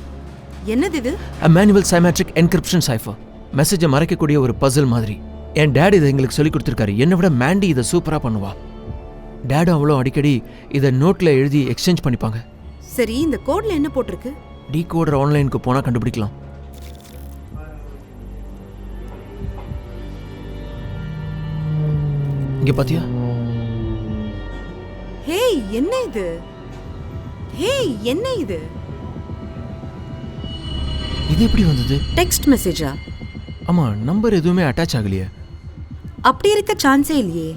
என்னது இது? Manual symmetric encryption cipher. மெசேஜை மறைக்கக்கூடிய ஒரு பசில் மாதிரி. என் டேட் இதை எங்களுக்கு சொல்லி கொடுத்துருக்காரு. என்னை விட மேண்டி இதை சூப்பராக பண்ணுவா. டேடும் அவ்வளோ அடிக்கடி இதை நோட்டில் எழுதி எக்ஸ்சேஞ்ச் பண்ணிப்பாங்க. சரி, இந்த கோட்ல என்ன போட்டிருக்கு? டீகோடர் ஆன்லைனுக்கு போனால் கண்டுபிடிக்கலாம். இங்கே பார்த்தியா? ஹேய், என்ன இது? ஹேய், என்ன இது? இது எப்படி வந்தது? டெக்ஸ்ட் மெசேஜா? ஆமாம், நம்பர் எதுவுமே அட்டாச் ஆகலையே. அப்படி இருக்க சான்ஸே இல்லையே.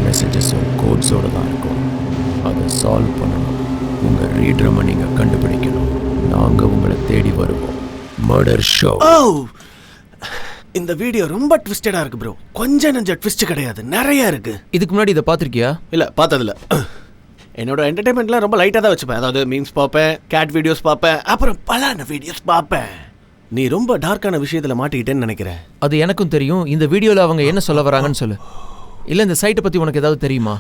மெசேஜஸும் கோட்ஸோடு தான் இருக்கும். அதை சால்வ் பண்ணணும். உங்கள் ரீடரை நீங்கள் கண்டுபிடிக்கணும். நாங்கள் உங்களை தேடி வருவோம். Murder show. இந்த வீடியோ ரொம்ப ட்விஸ்டடா இருக்கு ப்ரோ. கொஞ்சம் நெஞ்ச ட்விஸ்ட் கிடையாது, நிறைய இருக்கு. இதுக்கு முன்னாடி இதை பார்த்துருக்கியா? இல்லை, பார்த்ததில்ல. என்னோட என்டர்டைன்மெண்ட்லாம் ரொம்ப லைட்டாக தான் வச்சுப்பேன். அதாவது மீம்ஸ் பார்ப்பேன், கேட் வீடியோஸ் பார்ப்பேன், அப்புறம் பலான வீடியோஸ் பார்ப்பேன். நீ ரொம்ப டார்க்கான விஷயத்தில் மாட்டிக்கிட்டேன்னு நினைக்கிறேன். அது எனக்கும் தெரியும். இந்த வீடியோவில் அவங்க என்ன சொல்ல வராங்கன்னு சொல்லு. இல்லை, இந்த சைட்டை பற்றி உனக்கு ஏதாவது தெரியுமா?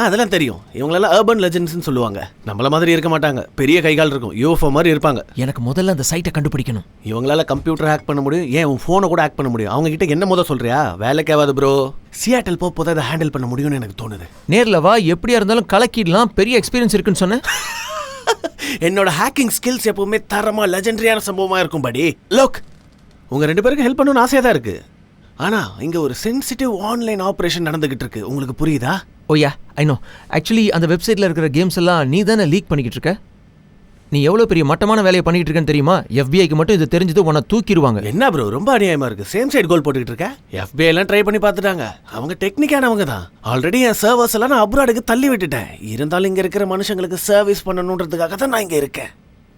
அதெல்லாம் தெரியும். இவங்களெல்லாம் அர்பன் லெஜெண்ட்ஸ்னு சொல்லுவாங்க. நம்மள மாதிரி இருக்க மாட்டாங்க. பெரிய கைகால் இருக்கும், யூஎஃப்ஓ மாதிரி இருப்பாங்க. எனக்கு முதல்ல அந்த சைட்டை கண்டுபிடிக்கணும். இவங்களால கம்ப்யூட்டர் ஹேக் பண்ண முடியும், ஏன் உன் ஃபோனை கூட ஹேக் பண்ண முடியும். அவங்க கிட்ட என்ன முதல் சொல்றியா? வேலைக்கு ஆகாது ப்ரோ. சியாட்டல் போதை அதை ஹேண்டில் பண்ண முடியும்னு எனக்கு தோணுது. நேரில் வா, எப்படியா இருந்தாலும் கலக்கிடலாம். பெரிய எக்ஸ்பீரியன்ஸ் இருக்குன்னு சொன்னேன். என்னோட ஹேக்கிங் ஸ்கில்ஸ் எப்பவுமே தரமா லெஜெண்டரியான சம்பவமா இருக்கும். படி லோக், உங்க 2 பேருக்கு ஹெல்ப் பண்ணணும்னு ஆசையா தான் இருக்கு. ஆனா இங்க ஒரு சென்சிட்டிவ் ஆன்லைன் ஆபரேஷன் நடந்துகிட்டு இருக்கு. உங்களுக்கு புரியுதா? ஓ யா, ஐ நோ. ஆக்சுவலி அந்த வெப்சைட்ல இருக்கிற கேம்ஸ் எல்லாம் நீ தானே லீக் பண்ணிக்கிட்டு இருக்க. நீ எவ்வளவு பெரிய மட்டமான வேலையை பண்ணிட்டு இருக்கேன்னு தெரியுமா? எஃபிஐக்கு மட்டும் இது தெரிஞ்சது உன்னை தூக்கிடுவாங்க. என்ன ப்ரோ, ரொம்ப அநியாயமா இருக்கு. சேம் சைடு கோல் போட்டுக்கிட்டு இருக்க. எஃபிஐ எல்லாம் ட்ரை பண்ணி பார்த்துட்டாங்க. அவங்க டெக்னிக்கானவங்க தான். ஆல்ரெடி என் சர்வர்ஸ் எல்லாம் நான் அப்ராடுக்கு தள்ளி விட்டுட்டேன். இருந்தாலும் இங்க இருக்கிற மனுஷங்களுக்கு சர்வீஸ் பண்ணணுன்றதுக்காக தான் நான் இங்க இருக்கேன்.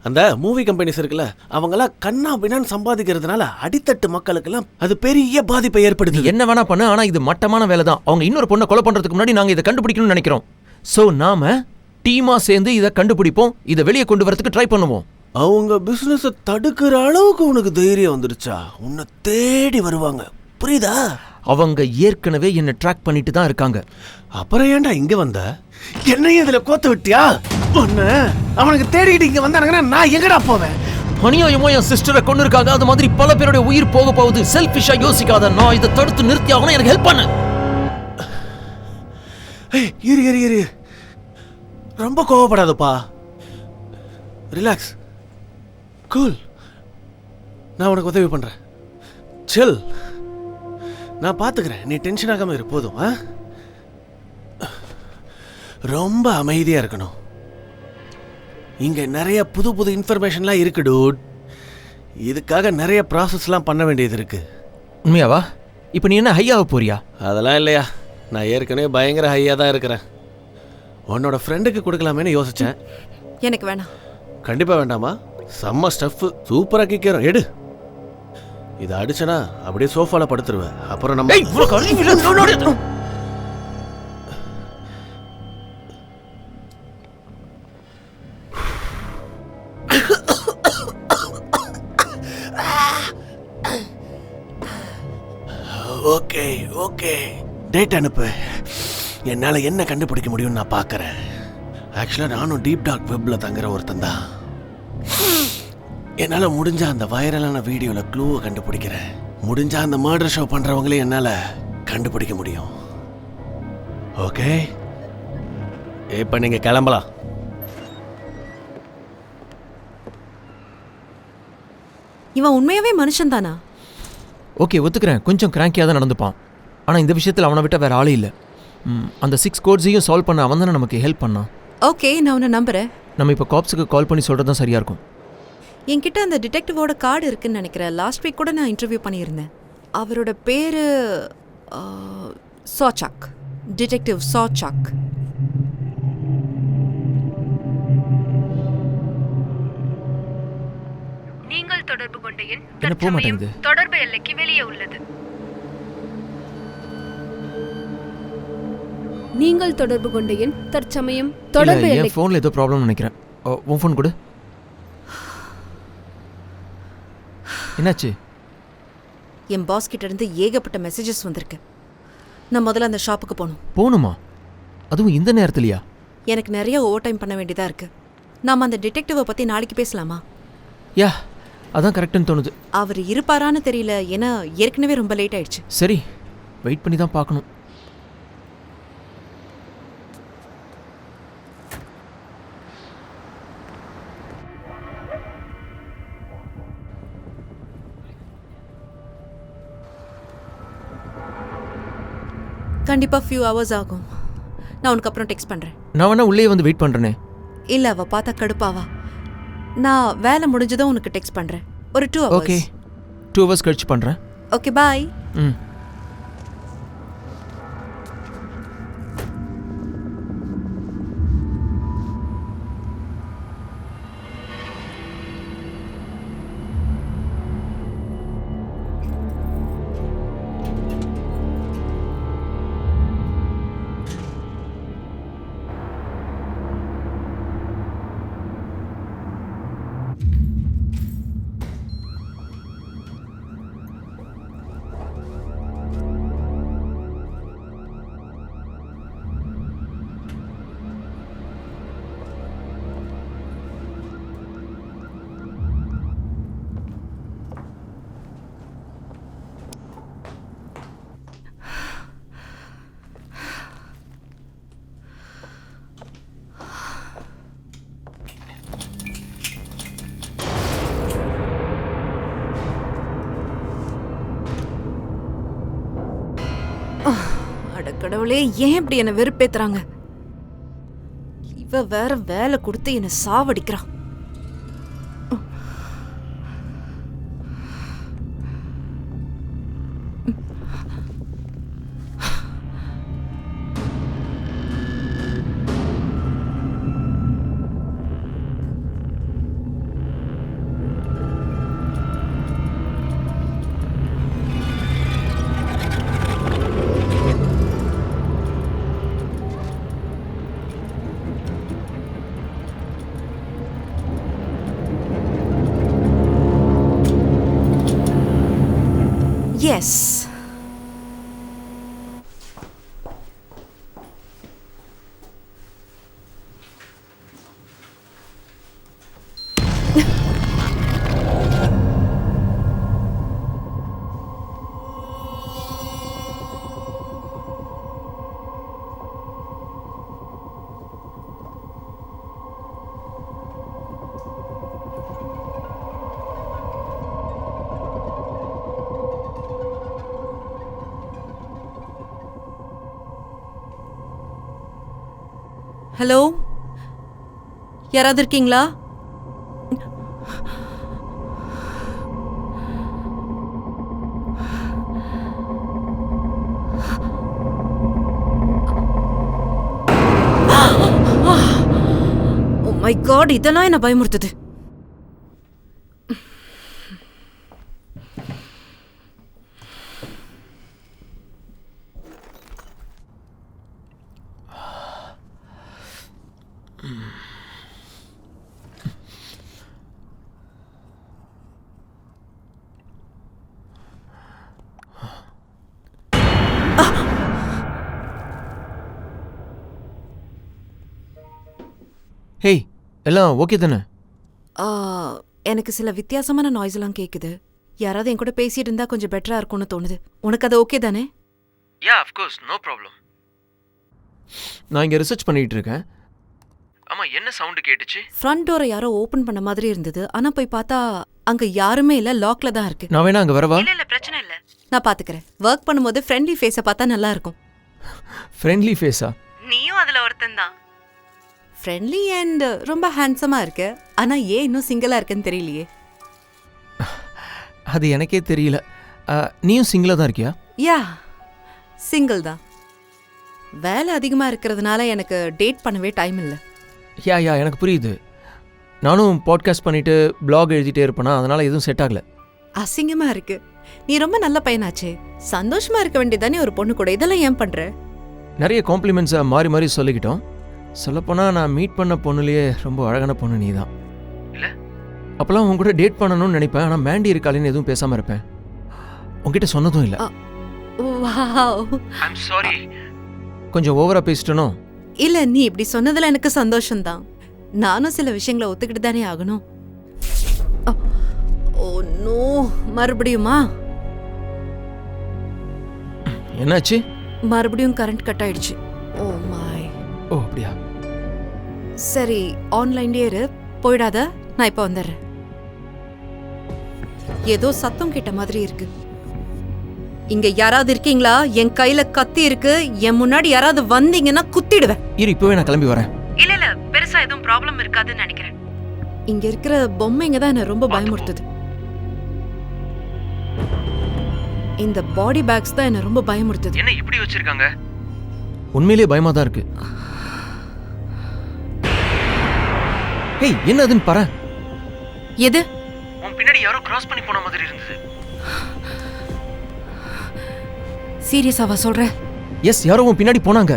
அந்த மூவி கம்பெனிஸ் இருக்குல்ல, அவங்களாம் கண்ணா பின்னான்னு சம்பாதிக்கிறதுனால அடித்தட்டு மக்களுக்கெல்லாம் அது பெரிய பாதிப்பை ஏற்படுது. என்ன வேணா பண்ண, ஆனா இது மட்டமான வேலை தான். அவங்க இன்னொரு பொண்ணை கொலை பண்றதுக்கு முன்னாடி நாங்க இதை கண்டுபிடிக்கணும்னு நினைக்கிறோம். சோ நாம டீமா சேர்ந்து இதை கண்டுபிடிப்போம். இதை வெளியே கொண்டு வரதுக்கு ட்ரை பண்ணுவோம். அவங்க பிசினஸை தடுக்கிற அளவுக்கு உனக்கு தைரியம் வந்துருச்சா? உன்னை தேடி வருவாங்க, புரியுதா? அவங்க ஏற்கனவே என்ன ட்ராக் பண்ணிட்டு தான் இருக்காங்க. அப்புறம் ஏன்டா இங்க வந்த? என்னையும் இதுல கோத்து விட்டியா? ஒண்ணு அவனுக்கு தேடிக்கிட்டு இங்க வந்தானுங்கன்னா நான் எங்கடா போவேன்? அநியாயமோ என் சிஸ்டரை கொண்டு இருக்காங்க. அது மாதிரி பல பேருடைய உயிர் போக போகுது. செல்ஃபிஷா யோசிக்காத. நான் இதை தடுத்து நிறுத்தி ஆகணும். எனக்கு ஹெல்ப் பண்ணு. இரு, ரொம்ப கோவப்படாதப்பா. Relax, cool. நான் உனக்கு உதவி பண்றேன். சில், நான் பாத்துக்கிறேன். நீ டென்ஷன் ஆகாம இரு போதும். ரொம்ப அமைதியா இருக்கணும். இங்க நிறைய புது புது இன்ஃபர்மேஷன்லாம் இருக்கு டூட். இதுக்காக நிறைய ப்ராசஸ்லாம் பண்ண வேண்டியது இருக்கு. உண்மையாவா? இப்போ நீ என்ன ஹையாக போறியா? அதெல்லாம் இல்லையா, நான் ஏற்கனவே பயங்கர ஹையாக தான் இருக்கிறேன். உன்னோட ஃப்ரெண்டுக்கு கொடுக்கலாமேன்னு யோசிச்சேன். எனக்கு வேணாம். கண்டிப்பாக வேண்டாமா? செம்ம ஸ்டஃப், சூப்பராக கிக்கிறோம். எடு. இதை அடிச்சனா அப்படியே சோஃபால படுத்துருவேன். அப்புறம் நம்ம ஓகே ஓகே, டேட் அனுப்பு. என்னால் என்ன கண்டுபிடிக்க முடியும்னு நான் பார்க்குறேன். ஆக்சுவலாக நானும் டீப் டார்க் வெப்பில் தங்குற ஒருத்தன் தான். என்னால் முடிஞ்ச அந்த வைரலான வீடியோவில் க்ளூவை கண்டுபிடிக்கிறேன். முடிஞ்சா அந்த மர்டர் ஷோ பண்ணுறவங்களே என்னால் கண்டுபிடிக்க முடியும். ஓகே, இப்போ நீங்கள் கிளம்பலாம். இவன் உண்மையாவே மனுஷன் தானா? ஓகே, ஒத்துக்கிறேன், கொஞ்சம் கிராங்கியாக தான் நடந்துப்பான். ஆனால் இந்த விஷயத்தில் அவனை விட்டால் வேறு ஆளே இல்லை. அந்த 6 கோட்ஸையும் சால்வ் பண்ண அவன் தானே நமக்கு ஹெல்ப் பண்ணான். ஓகே, நான் உன்னை நம்புறேன். நம்ம இப்போ காப்ஸுக்கு கால் பண்ணி சொல்கிறது தான் சரியாக இருக்கும். என்கிட்ட அந்த டிடெக்டிவோட கார்டு இருக்குன்னு நினைக்கிறேன். லாஸ்ட் வீக் கூட நான் இன்டர்வியூ பண்ணியிருந்தேன். அவரோட பேர் சாச்சாக், டிடெக்டிவ் சாச்சாக். நீங்கள் தொடர்பு கொண்ட எண் என்ன போக மாட்டேங்குது? தொடர்பு எல்லைக்கு வெளியே உள்ளது. நீங்கள் தொடர்பு கொண்ட எண் தற்சமயம் தொடர்பு எல்லை. என் ஃபோனில் ஏதோ ப்ராப்ளம் நினைக்கிறேன். உன் ஃபோன் கொடு. என்னாச்சு? என் பாஸ் கிட்ட இருந்து ஏகப்பட்ட மெசேஜஸ் வந்திருக்கு. நான் முதல்ல அந்த ஷாப்புக்கு போகணுமா? அதுவும் இந்த நேரத்துலையா? எனக்கு நிறைய ஓவர் டைம் பண்ண வேண்டியதாக இருக்கு. நாம் அந்த டிடெக்டிவை பற்றி நாளைக்கு பேசலாமா? யா, அதான் கரெக்டுன்னு தோணுது. அவர் இருப்பாரான்னு தெரியல, ஏன்னா ஏற்கனவே ரொம்ப லேட் ஆயிடுச்சு. சரி, வெயிட் பண்ணி தான் பார்க்கணும். கண்டிப்பாக ஃபியூ ஹவர்ஸ் ஆகும். நான் உனக்கு அப்புறம் டெக்ஸ்ட் பண்ணுறேன். நான் வேணா உள்ளே வந்து வெயிட் பண்ணுறேனே. இல்லை, அவள் பார்த்தா கடுப்பாவா. நான் வேலை முடிஞ்சதும் உனக்கு டெக்ஸ்ட் பண்ணுறேன். ஒரு 2 hours. ஓகே, 2 hours கழிச்சு பண்ணுறேன். ஓகே, பாய். ம். கடவுளே, ஏன் இப்படி என்ன வெறுப்பேத்துறாங்க? இவ வேற வேலை கொடுத்து என்ன சாவடிக்கிறான். Yes. ஹலோ, யாராவது இருக்கீங்களா? ஓ மை காட், இதெல்லாம் என்ன பயமுறுத்துது. எல்லாம் ஓகே தானே? எனக்கு சில வித்தியாசமான நாய்ஸ் எல்லாம் கேக்குது. யாராவது என் கூட பேசிட்டு இருந்தா கொஞ்சம் பெட்டரா இருக்கும்னு தோணுது. உனக்கு அது ஓகே தானே? Yeah of course, no problem. நான் இங்க ரிசர்ச் பண்ணிட்டு இருக்கேன். ஆமா, என்ன சவுண்ட் கேட்டுச்சு? ஃப்ரண்ட் டோரை யாரோ ஓபன் பண்ண மாதிரி இருந்தது. ஆனா போய் பார்த்தா அங்க யாருமே இல்ல, லாக்ல தான் இருக்கு. நான் வேணா அங்க வரவா? இல்ல பிரச்சனை இல்ல, நான் பாத்துக்கறேன். வர்க் பண்ணும்போது ஃப்ரெண்ட்லி ஃபேஸ பார்த்தா நல்லா இருக்கும். ஃப்ரெண்ட்லி ஃபேஸா? நீயும் அதுல ஒருத்தன் தான். ஃப்ரெண்ட்லி அண்ட் ரொம்ப ஹேண்ட்ஸமா இருக்கு. ஆனா ஏன் இன்னும் சிங்கிளா இருக்குன்னு தெரியலையே. அது எனக்கே தெரியல. நீயும் சிங்கிளா தான் இருக்கியா? யா, சிங்கிள் தான். வேலை அதிகமா இருக்கிறதுனால எனக்கு டேட் பண்ணவே டைம் இல்லை. யா எனக்கு புரியுது. நானும் பாட்காஸ்ட் பண்ணிட்டு பிளாக் எழுதிட்டே இருப்பேனா, அதனால எதுவும் செட் ஆகல. அசிங்கமா இருக்கு. நீ ரொம்ப நல்ல பையனாச்சே, சந்தோஷமா இருக்க வேண்டியதானே ஒரு பொண்ணு கூட. இதெல்லாம் ஏன் பண்ற? நிறைய காம்ப்ளிமெண்ட்ஸை மாறி மாறி சொல்லிக்கிட்டோம். சொல்லப்போனால் நான் மீட் பண்ண பொண்ணுலேயே ரொம்ப அழகான பொண்ணு நீ தான். இல்லை அப்போல்லாம் உன் கூட டேட் பண்ணணும்னு நினைப்பேன். ஆனால் மேண்டி இருக்காளேன்னு எதுவும் பேசாமல் இருப்பேன். உங்ககிட்ட சொன்னதும் இல்லை. ஐம் சாரி, கொஞ்சம் ஓவரா பேசிட்டனோ? இல்ல, நீ இப்படி சொன்னதுல எனக்கு சந்தோஷம்தான். நானும் சில விஷயங்களை ஒத்துக்கிட்டு தானே ஆகணும். ஓ நோ, மறுபடியுமா? என்னாச்சு? மறுபடியும் கரண்ட் கட் ஆயிடுச்சு. Oh my. ஓ அப்படியா? சரி, ஆன்லைன்லயே இரு, போயிடாத. நான் இப்ப வந்துடுறேன். ஏதோ சத்தம் கேட்ட மாதிரி இருக்கு. இங்க யாராவது இருக்கீங்களா? என் கையில கத்தி இருக்கு. என் முன்னாடி யாராவது வந்தீங்கன்னா குத்திடுவேன். இரு, இப்பவே நான் கிளம்பி வரேன். இல்ல பெருசா எதுவும் ப்ராப்ளம் இருக்காதுன்னு நினைக்கிறேன். இங்க இருக்கிற பொம்மைங்க தான் என்ன ரொம்ப பயமுறுத்துது. இந்த பாடி பேக்ஸ் தான் என்ன ரொம்ப பயமுறுத்துது. என்ன இப்படி வச்சிருக்காங்க? உண்மையிலேயே பயமா தான் இருக்கு. ஏய், என்ன அதுன்னு பாரு. எது? உன் பின்னாடி யாரோ கிராஸ் பண்ணி போன மாதிரி இருந்தது. சீரியஸாவா சொல்ற? எஸ், யாரோ உன் பின்னாடி போனாங்க.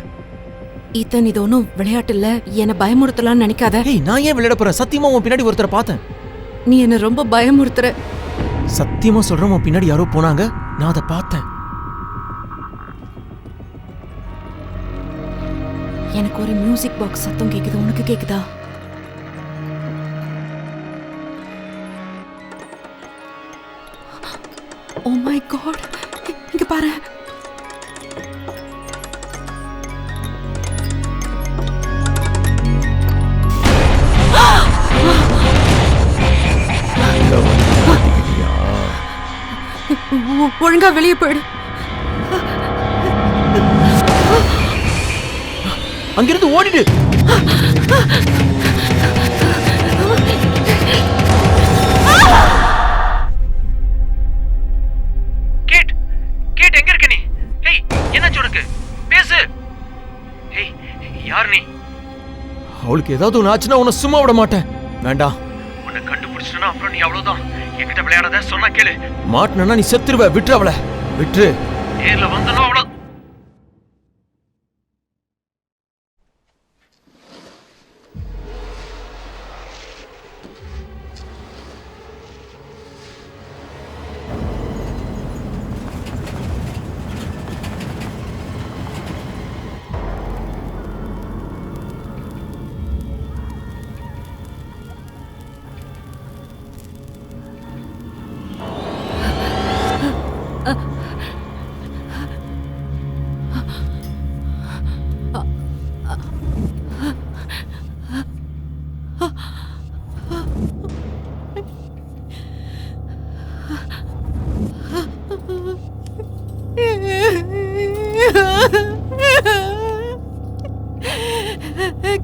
ஈத்தன், இது ஒன்றும் விளையாட்டு இல்ல. என்ன பயமுறுத்தலாம்னு நினைக்காத. ஏய், நான் ஏன் விளையாட போறேன்? சத்தியமா உன் பின்னாடி ஒருத்தரை பார்த்தேன். நீ என்ன ரொம்ப பயமுறுத்துற. சத்தியமா சொல்றேன், உன் பின்னாடி யாரோ போனாங்க. நான் அதை பார்த்தேன். எனக்கு ஒரு மியூசிக் பாக்ஸ் சத்தம் கேக்குது. உனக்கு கேக்குதா? ஓ மை காட், இங்க பாரு. ஒழுங்கா வெளியே போயிடு. அங்கிருந்து ஓடிடு. கேட் எங்க இருக்க நீ? ஏய், என்னாச்சு உனக்கு? பேசு. ஏய், யார் நீ? அவளுக்கு ஏதாவது ஒன்று ஆச்சுன்னா உன்னை சும்மா விட மாட்டேன். வேண்டாம், உன்னை கண்டுபிடிச்சிட்டனா அப்புறம் நீ அவ்வளவுதான். என்கிட்ட விளையாடாத, சொன்னா கேளு. மாட்டினா நீ செத்துருவ. விட்டுரு அவளை, விட்டுரு. நேர்ல வந்தனும் அவ்வளவு.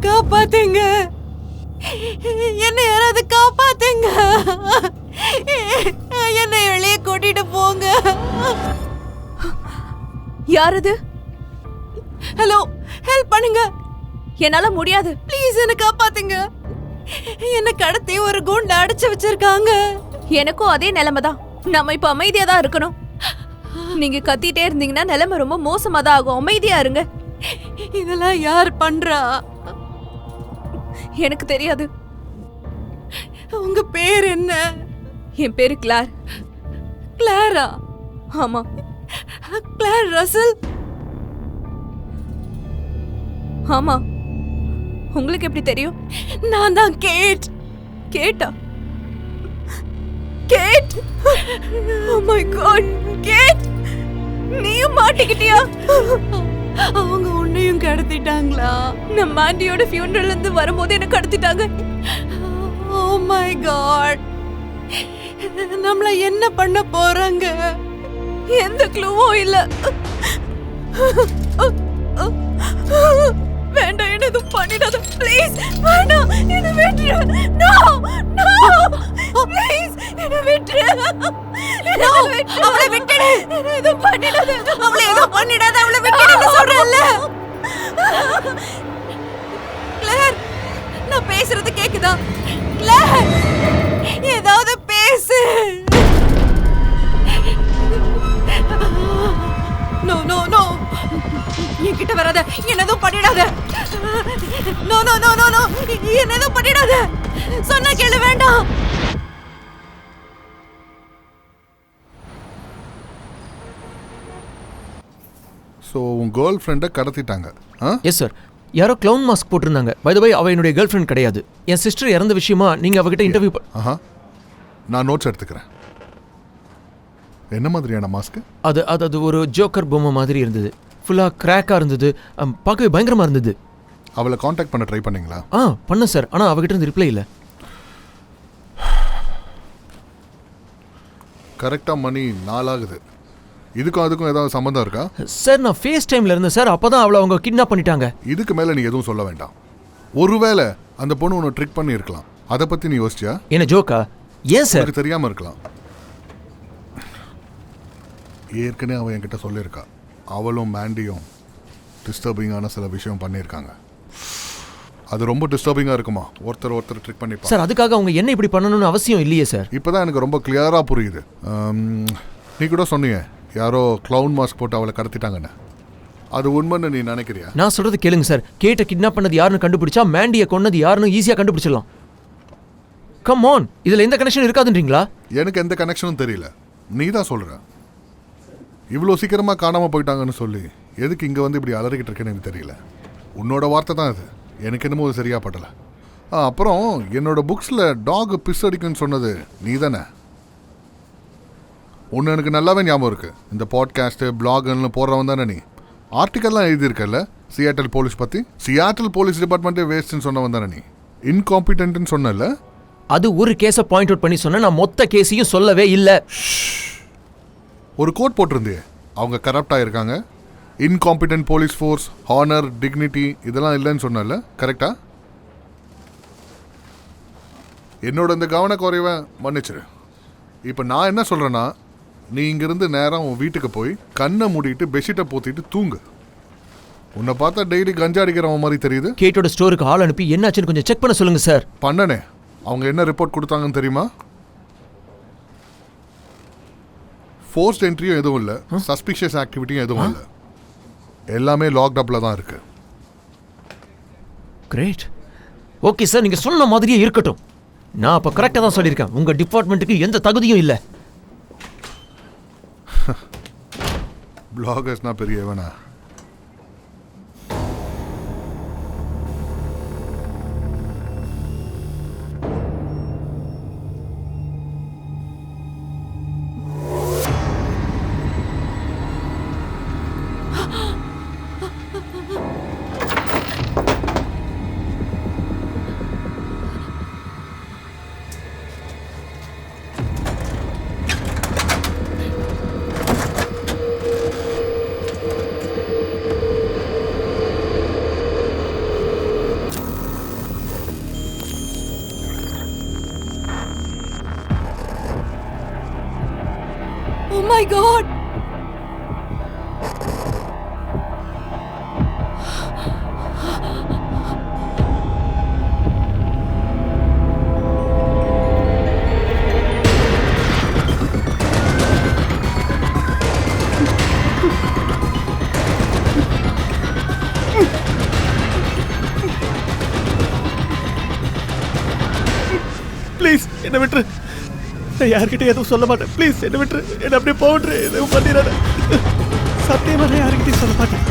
காப்பாத்துங்க, என்ன யாராவது காப்பாத்துங்க. என்னை வெளியே கூட்டிட்டு போங்க. யாரது? ஹலோ, ஹெல்ப் பண்ணுங்க. என்னால முடியாது. ப்ளீஸ் என்ன காப்பாத்துங்க. என்ன கடத்தி ஒரு குண்ட அடைச்சு வச்சிருக்காங்க. எனக்கும் அதே நிலைமை தான். நம்ம இப்ப அமைதியா தான் இருக்கணும். நீங்க கத்திட்டே இருந்தீங்கன்னா நிலைமை ரொம்ப மோசமா தான் ஆகும். அமைதியா இருங்க. இதெல்லாம் யார் பண்றா? எனக்கு தெரியாது. உங்க பேர் என்ன? என் பேரு கிளார். கிளாரா? ஆமா. Clare Russell? ஆமா. உங்களுக்கு எப்படி தெரியும்? நான் தான் கேட். கேட்டா? Kate? Oh my god, Kate! நீயும் மாட்டிக்கிட்டியா? அவங்க உன்னையும் கடத்திட்டாங்களா? நான் மாண்டியோட ஃபியூனரல்ல இருந்து வரும்போது என்ன கடத்திட்டாங்க. Oh my god. நம்மள என்ன பண்ண போறாங்க? எந்த க்ளூவும் இல்ல. வேண்டாம், என்ன எதுவும் பண்ணிடாத ப்ளீஸ். வேண்டாம், என்ன விட்டுரு. நோ நோ ப்ளீஸ், என்ன விட்டுரு. அவளை விட்டுடு. என்ன எதுவும் பண்ணிடாத. அவளை எதுவும் பண்ணிடாத. அவளை விட்டுடுன்னு சொல்றேன்ல. கிளார், நான் பேசுறது கேக்குதா? கிளார், ஏதாவது பேசு. நோ நோ நோ, என்கிட்ட வராத. என்னதும் பண்ணிடாத. No no no no no, என்னதும் பண்ணிடாத. சொன்னா கேளு. வேண்டாம். ஸோ உன் கேர்ள் ஃப்ரெண்டை கடத்திட்டாங்க. Yes sir. யாரோ க்ளவுன் மாஸ்க் போட்டிருந்தாங்க. பை த வே, அவ என்னுடைய கேர்ள் ஃப்ரெண்ட் கிடையாது. என் சிஸ்டர் இறந்த விஷயமா நீங்கள் அவகிட்ட இன்டர்வியூ நான் நோட்ஸ் எடுத்துக்கிறேன். என்ன மாதிரியான மாஸ்க்கு? அது அது அது ஒரு ஜோக்கர் பொம்மை மாதிரி இருந்தது. ஃபுல்லாக கிராக்காக இருந்தது. பார்க்கவே பயங்கரமாக இருந்தது. அவளை காண்டாக்ட் பண்ண ட்ரை பண்ணீங்களா? பண்ண சார். ஆனால் அவகிட்ட இருந்து ரிப்ளை இல்லை. கரெக்டாக மணி 4 ஆகுது. இதுக்கும் அதுக்கும் ஏதாவது சம்மந்தம் இருக்கா? சார், நான் ஃபேஸ் டைமில் இருந்தேன் சார். அப்போ தான் அவளை அவங்க கிட்னாப் பண்ணிட்டாங்க. இதுக்கு மேலே நீ எதுவும் சொல்ல வேண்டாம். ஒருவேளை அந்த பொண்ணு உன்னை ட்ரிக் பண்ணி இருக்கலாம். அதை பற்றி நீ யோசிச்சியா? என்ன ஜோக்கா? ஏன் சார்? எனக்கு தெரியாமல் இருக்கலாம். ஏற்கனவே அவன் என்கிட்ட சொல்லியிருக்கா. அவளும் மேண்டியும் டிஸ்டர்பிங்கான சில விஷயம் பண்ணியிருக்காங்க. அது ரொம்ப டிஸ்டர்பிங்காக இருக்குமா? ஒருத்தர் ட்ரிக் பண்ணிப்பா சார். அதுக்காக அவங்க என்ன இப்படி பண்ணணும்னு அவசியம் இல்லையே சார். இப்போதான் எனக்கு ரொம்ப கிளியராக புரியுது. நீ கூட சொன்னீங்க யாரோ க்ளவுன் மாஸ்க் போட்டு அவளை கடத்திட்டாங்கன்னு. அது உண்மைன்னு நீ நினைக்கிறியா? நான் சொல்றது கேளுங்க சார். கேட்டை கிட்னாப் பண்ணது யாருன்னு கண்டுபிடிச்சா மேண்டியை கொன்னது யாருன்னு ஈஸியாக கண்டுபிடிச்சிடலாம். கம் ஆன், இதில் எந்த கனெக்ஷன் இருக்காதுன்றீங்களா? எனக்கு எந்த கனெக்ஷனும் தெரியல. நீ தான் சொல்கிற. இவ்வளோ சீக்கிரமாக காணாமல் போயிட்டாங்கன்னு சொல்லி எதுக்கு இங்கே வந்து இப்படி அலறிக்கிட்டு இருக்கேன்னு எனக்கு தெரியல. உன்னோட வார்த்தை தான் இது. எனக்கு என்னமோ அது சரியாக படலை. அப்புறம் என்னோட புக்ஸில் டாக் பிஸ் அடிக்குன்னு சொன்னது நீ தானே? ஒன்று எனக்கு நல்லாவே ஞாபகம் இருக்குது. இந்த பாட்காஸ்ட்டு பிளாக்னு போடுறவன் தானே நீ? ஆர்டிக்கல்லாம் எழுதியிருக்கல சியாட்டல் போலீஸ் பற்றி. சியாட்டல் போலீஸ் டிபார்ட்மெண்ட்டே வேஸ்ட்னு சொன்னவன் தானே நீ? இன்காம்பிட்டன்ட்னு சொன்னல. அது ஒரு கேஸை பாயிண்ட் அவுட் பண்ணி சொன்ன. நான் மொத்த கேஸையும் சொல்லவே இல்லை. ஒரு கோட் போட்டிருந்தே, அவங்க கரப்டாக இருக்காங்க, incompetent police force, honour, dignity இதெல்லாம் இல்லைன்னு சொன்னல. கரெக்டா? என்னோட இந்த கவனக்குறைவை மன்னிச்சிரு. இப்போ நான் என்ன சொல்கிறேன்னா, நீ இங்கேருந்து நேரம் உன் வீட்டுக்கு போய் கண்ணை மூடிட்டு பெட்ஷீட்டை போத்திட்டு தூங்கு. உன்னை பார்த்தா டெய்லி கஞ்சா அடிக்கிறவன் மாதிரி தெரியுது. கேட்டோட ஸ்டோருக்கு ஆள் அனுப்பி என்னாச்சுன்னு கொஞ்சம் செக் பண்ண சொல்லுங்க சார். பண்ணனே. அவங்க என்ன ரிப்போர்ட் கொடுத்தாங்கன்னு தெரியுமா? ஃபோர்ஸ்ட் என்ட்ரியும் எதுவும் இல்லை, சஸ்பிஷியஸ் ஆக்டிவிட்டியும் எதுவும் இல்லை. எல்லாமே லாக்டப்பில் தான் இருக்கு. கிரேட். ஓகே சார், நீங்கள் சொன்ன மாதிரியே இருக்கட்டும். நான் அப்போ கரெக்டாக தான் சொல்லியிருக்கேன். உங்கள் டிபார்ட்மெண்ட்டுக்கு எந்த தகுதியும் இல்லை. பிளாகர்ஸ்னா பெரியவனா? Oh my God! ப்ளீஸ் என்ன விட்டுரு. நான் யார்கிட்ட எதுவும் சொல்ல மாட்டேன். ப்ளீஸ் என்ன விட்டுரு. என்ன அப்படியே போன்று எதுவும் பண்ணிடாத. சத்தியமாக நான் யார்கிட்டையும் சொல்ல மாட்டேன்.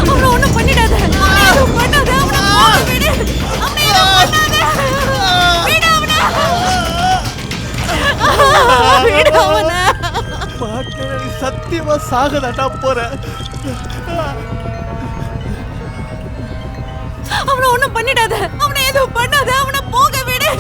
அவனை ஒண்ணும் பண்ணிடாத. அவனை எதுவும் பண்ணாத. அவனை போக விடு. அவனை எதுவும் பண்ணாத. விடு அவனை. விடு அவனை. சத்தியமா சாகதாட்டா போறேன். அவனை ஒண்ணும் பண்ணிடாத. அவனை எதுவும் பண்ணாத. அவனை போக விடு.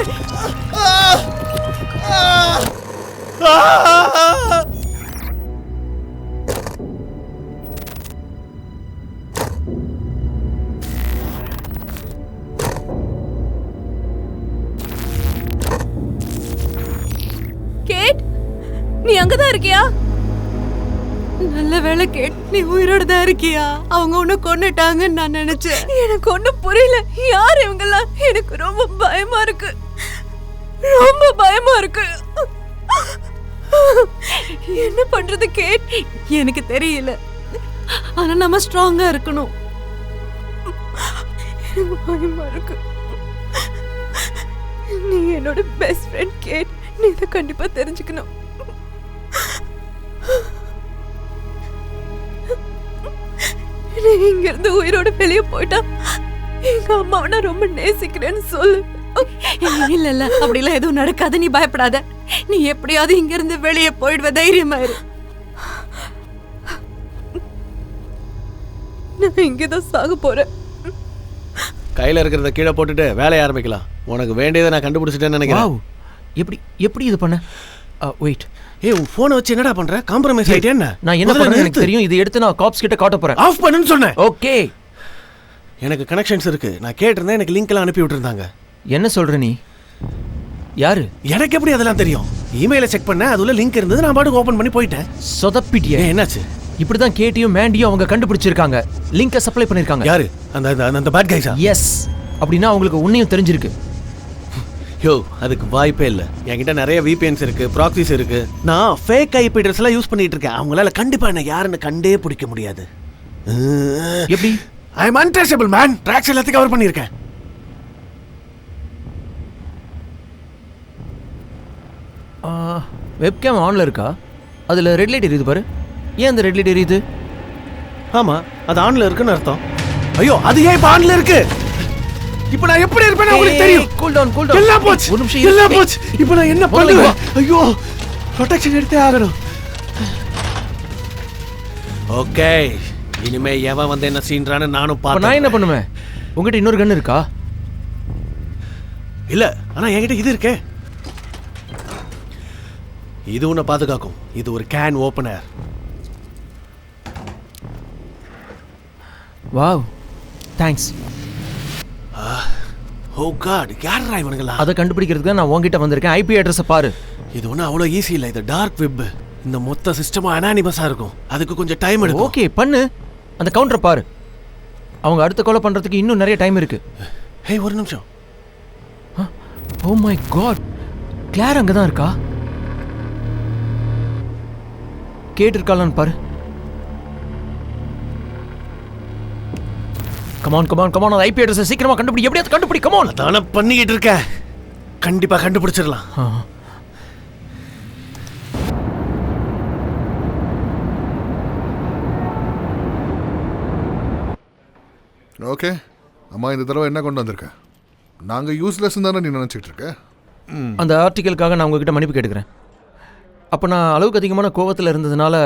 கேட், நீ அங்கதான் இருக்கியா? நல்ல வேளை கேட், நீ உயிரோட தான் இருக்கியா? அவங்க ஒண்ணு கொன்னுட்டாங்கன்னு நான் நினைச்சேன். எனக்கு ஒண்ணும் புரியல. யார் இவங்கெல்லாம்? எனக்கு ரொம்ப பயமா இருக்கு. ரொம்ப பயமா இருக்கு. என்ன பண்றது கேட்? எனக்கு தெரியல. ஆனா நம்ம ஸ்ட்ராங்கா இருக்கணும். எனக்கு பயமா இருக்கு. நீ என்னோட பெஸ்ட் ஃப்ரெண்ட் கேட். நீ இதை கண்டிப்பா தெரிஞ்சுக்கணும். நீ இங்க இருந்து உயிரோட வெளியே போயிட்டா எங்க அம்மாவை நான் ரொம்ப நேசிக்கிறேன்னு சொல்லு. இல்ல இல்ல, அப்படிலாம் எதுவும் நடக்காது. நீ பயப்படாத. நீ எப்படியாவது இங்க இருந்து வெளியே போயிடுவ. தைரியமா இரு. நான் இங்கதான் சாக போறேன். கையில இருக்கிறத கீழே போட்டுட்டு வேலையை ஆரம்பிக்கலாம். உனக்கு வேண்டியதை நான் கண்டுபிடிச்சிட்டேன்னு நினைக்கிறேன். எப்படி இது பண்ண? வெயிட். உன் போனை வச்சு என்னடா பண்ற? காம்ப்ரமைஸ் ஆயிட்டே என்ன? நான் என்ன பண்றேன்னு எனக்கு தெரியும். இதை எடுத்து நான் காப்ஸ் கிட்ட காட்ட போறேன். ஆஃப் பண்ணுன்னு சொன்னேன். ஓகே. எனக்கு கனெக்ஷன்ஸ் இருக்கு. நான் கேட்டிருந்தேன். எனக்கு லிங்க் எல்லாம் அனுப்பி விட்டுருந்தாங்க. என்ன சொல்ற நீ? யாரு? எனக்கு எப்படி அதெல்லாம் தெரியும்? இமெயில செக் பண்ண, அதுல லிங்க் இருந்தது. நான் பாட்டுக்கு ஓபன் பண்ணி போயிட்டேன். சொதப்பிட்டியே. என்னாச்சு? இப்படிதான் கேட்டியும் மேண்டியும் அவங்க கண்டுபிடிச்சிருக்காங்க. லிங்கை சப்ளை பண்ணிருக்காங்க. யாரு? அந்த பேட் கைஸா? எஸ். அப்படின்னா அவங்களுக்கு உன்னையும் தெரிஞ்சிருக்கு. யோ, அதுக்கு வாய்ப்பே இல்லை. என்கிட்ட நிறைய VPNs இருக்கு, ப்ராக்ஸிஸ் இருக்கு. நான் ஃபேக் IP அட்ரஸ் எல்லாம் யூஸ் பண்ணிட்டு இருக்கேன். அவங்களால கண்டிப்பா என்ன யாருன்னு கண்டே பிடிக்க முடியாது. எப்படி? ஐ அம் அன்ட்ரேசபிள் மேன். ட்ராக்ஸ் எல்லாத்தையும் கவர் பண்ணியிருக்கேன். வெப்கேம் ஆன்ல இருக்கா? அதுல ரெட் லைட் எரியுது பாரு. ஏன் அந்த ரெட் லைட் எரியுது? ஆமா, அது ஆன்ல இருக்குன்னு அர்த்தம். ஐயோ, அது ஏன் இப்ப ஆன்ல இருக்கு? இப்போ நான் எப்படி இருப்பேன்னு உங்களுக்கு தெரியும். Cool down. எல்லாம் போச்சு. ஒரு நிமிஷம் எல்லாம் போச்சு. இப்போ நான் என்ன பண்ணுவேன்? ஐயோ, ப்ரொடெக்ஷன் எடுத்தே ஆகணும். ஓகே, இனிமே எவன் வந்து என்ன சீன்றான்னு நானும் பாப்பேன். நான் என்ன பண்ணுவேன்? உங்ககிட்ட இன்னொரு கன் இருக்கா? இல்ல, ஆனா என்கிட்ட இது இருக்கே. இது உன்னை பாதுகாக்கும். இது ஒரு can opener. Wow, thanks. Oh god, யாரா இவனுங்களா? அதை கண்டுபிடிக்கிறதுக்கு தான் நான் உங்ககிட்ட வந்திருக்கேன். IP அட்ரஸை பாரு. இது ஒன்றும் அவ்வளோ ஈஸி இல்லை. இது டார்க் வெப். இந்த மொத்த சிஸ்டமும் அனானிமஸாக இருக்கும். அதுக்கு கொஞ்சம் டைம் எடுக்கும். ஓகே, பண்ணு. அந்த கவுண்டரை பாரு. அவங்க அடுத்த கொலை பண்ணுறதுக்கு இன்னும் நிறைய டைம் இருக்கு. ஹே, ஒரு நிமிஷம். ஓ மை காட், கிளார் அங்கே தான் இருக்கா? கேட்டிருக்காளான்னு பாரு. கமான் அந்த IP அட்ரஸை சீக்கிரமா கண்டுபிடி. எப்படியாவது கண்டுபிடி. கமான். அதான பண்ணிக்கிட்டு இருக்க. கண்டிப்பா கண்டுபிடிச்சிடலாம். ஓகே அம்மா, இந்த தடவை என்ன கொண்டு வந்திருக்க? நாங்கள் யூஸ்லெஸ் தானே நீ நினச்சிட்டு இருக்க? அந்த ஆர்டிக்கலுக்காக நான் உங்ககிட்ட மன்னிப்பு கேட்டுக்கிறேன். அப்போ நான் அளவுக்கு அதிகமான கோவத்தில் இருந்ததுனால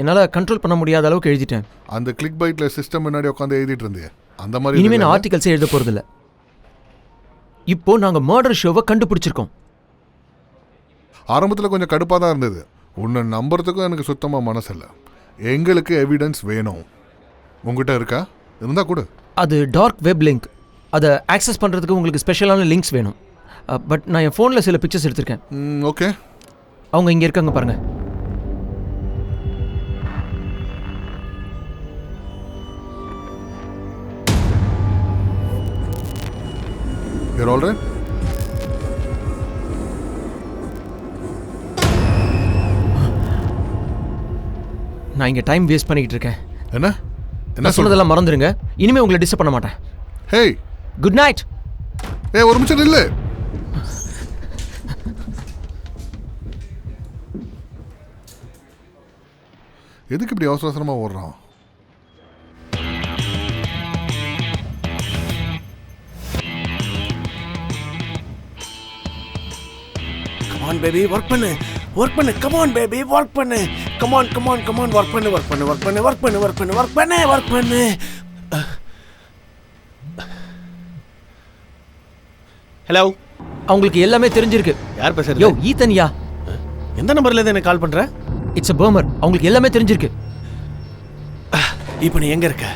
என்னால் கண்ட்ரோல் பண்ண முடியாத அளவுக்கு எழுதிட்டேன். அந்த கிளிக் பைட்டில் சிஸ்டம் முன்னாடி உட்காந்து எழுதிட்டு இருந்தேன். அந்த மாதிரி இனிமேல் நான் ஆர்டிகல்ஸே எழுத போகிறதில்ல. இப்போ நாங்கள் மர்டர் ஷோவை கண்டுபிடிச்சிருக்கோம். ஆரம்பத்தில் கொஞ்சம் கடுப்பாக தான் இருந்தது. உன்னை நம்புறதுக்கும் எனக்கு சுத்தமாக மனசில்லை. எங்களுக்கு எவிடன்ஸ் வேணும். உங்ககிட்ட இருக்கா? இருந்தால் கூட. அது டார்க் வெப் லிங்க். அதை ஆக்சஸ் பண்ணுறதுக்கு உங்களுக்கு ஸ்பெஷலான லிங்க்ஸ் வேணும். பட் நான் என் ஃபோனில் சில பிக்சர்ஸ் எடுத்திருக்கேன். ஓகே, அவங்க இங்கே இருக்காங்க பாருங்கள். You're all right? நான் இங்கே டைம் வேஸ்ட் பண்ணிக்கிட்டு இருக்கேன். என்ன என்ன சொன்னதெல்லாம் மறந்துடுங்க. இனிமேல் உங்களை டிஸ்டர்ப் பண்ண மாட்டேன். Hey, good night. ஒரு நிமிஷம் இல்லை. எதுக்கு இப்படி அவசர அவசரமாக ஓடுறான்? கமான் பேபி ஒர்க் பண்ணு ஒர்க் பண்ணு கமான் பேபி ஒர்க் பண்ணு கமான் கமான் கமான் ஒர்க் பண்ணு ஒர்க் பண்ணு ஒர்க் பண்ணு ஒர்க் பண்ணு ஒர்க் பண்ணு ஒர்க் பண்ணு ஒர்க் பண்ணு. ஹலோ, அவங்களுக்கு எல்லாமே தெரிஞ்சிருக்கு. யார் பேசுறது? யோ ஈத்தன்யா. எந்த நம்பர்ல இருந்து எனக்கு கால் பண்ற? It's a boomer. அவங்களுக்கு எல்லாமே தெரிஞ்சிருக்கு. இப்போ நீ எங்க இருக்க?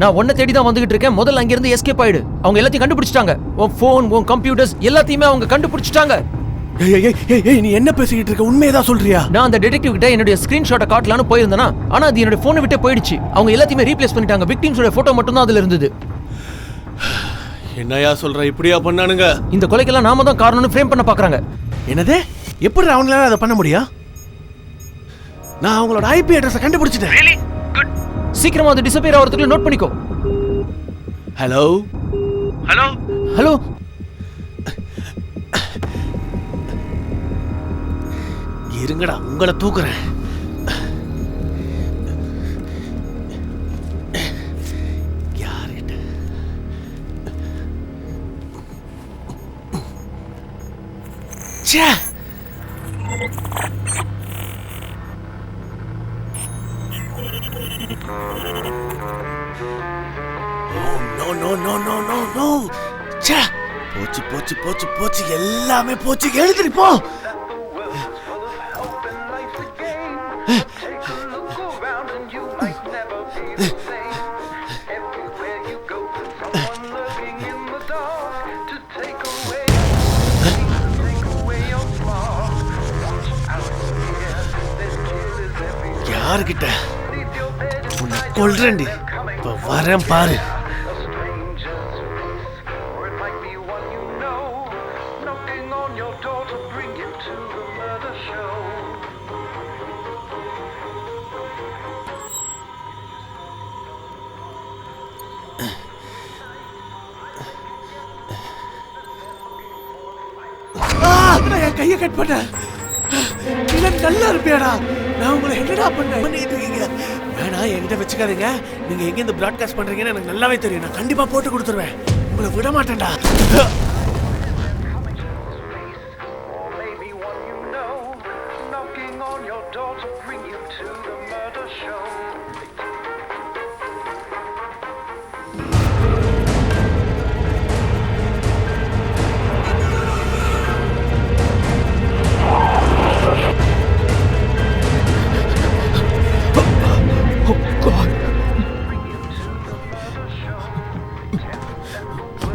நான் உன்னை தேடி தான் வந்துகிட்டு இருக்கேன். முதல்ல அங்க இருந்து எஸ்கேப் ஆயிடு. அவங்க எல்லாத்தையும் கண்டுபிடிச்சிட்டாங்க. உன் ஃபோன், உன் கம்ப்யூட்டர்ஸ் எல்லாத்தையுமே அவங்க கண்டுபிடிச்சிட்டாங்க. நீ என்ன பேசிக்கிட்டு இருக்க? உண்மையதான் சொல்றியா? நான் அந்த டிடெக்டிவ் கிட்ட என்னோட ஸ்கிரீன்ஷாட்டை காட்டலான்னு போயிருந்தேனா, ஆனா அது என்னோட போனை விட்டே போயிடுச்சு. அவங்க எல்லாத்தையுமே ரீப்ளேஸ் பண்ணிட்டாங்க. விக்டிம்ஸோட போட்டோ மட்டும் தான் அதுல இருந்தது. என்னையா சொல்ற? இப்படியா பண்ணானுங்க? இந்த கொலைக்கெல்லாம் நாம தான் காரணம்னு ஃப்ரேம் பண்ண பாக்குறாங்க. என்னது? எப்படி அவங்களால அதை பண்ண முடியும்? நான் அவங்களோட ஐபி அட்ரஸை கண்டுபிடிச்சிட்டேன். Really? Good. சீக்கிரமா அது டிஸப்பியர் ஆவறதுக்குள்ள நோட் பண்ணிக்கோ. Hello hello hello. இருங்கடா, உங்களை தூக்குறேன். யார்கிட்ட? ச்சே, போச்சு போச்சு போச்சு போச்சு, எல்லாமே போச்சு. எழுதிட்டு போ. யாருக்கிட்ட? உன்னை கொல்றேன்டி. இப்ப வரேன் பாரு. என் கையை கட் பண்ண. நல்லா இருப்பியாடா? நான் உங்களை என்னடா பண்ணிட்டு இருக்கீங்க? வேணா என்கிட்ட வச்சுக்காதீங்க. நீங்க எங்க இருந்து பிராட்காஸ்ட் பண்றீங்கன்னு எனக்கு நல்லாவே தெரியும். நான் கண்டிப்பா போட்டு கொடுத்துருவேன். உங்களை விட மாட்டேன்டா.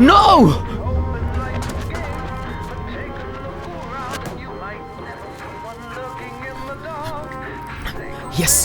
No! Yes.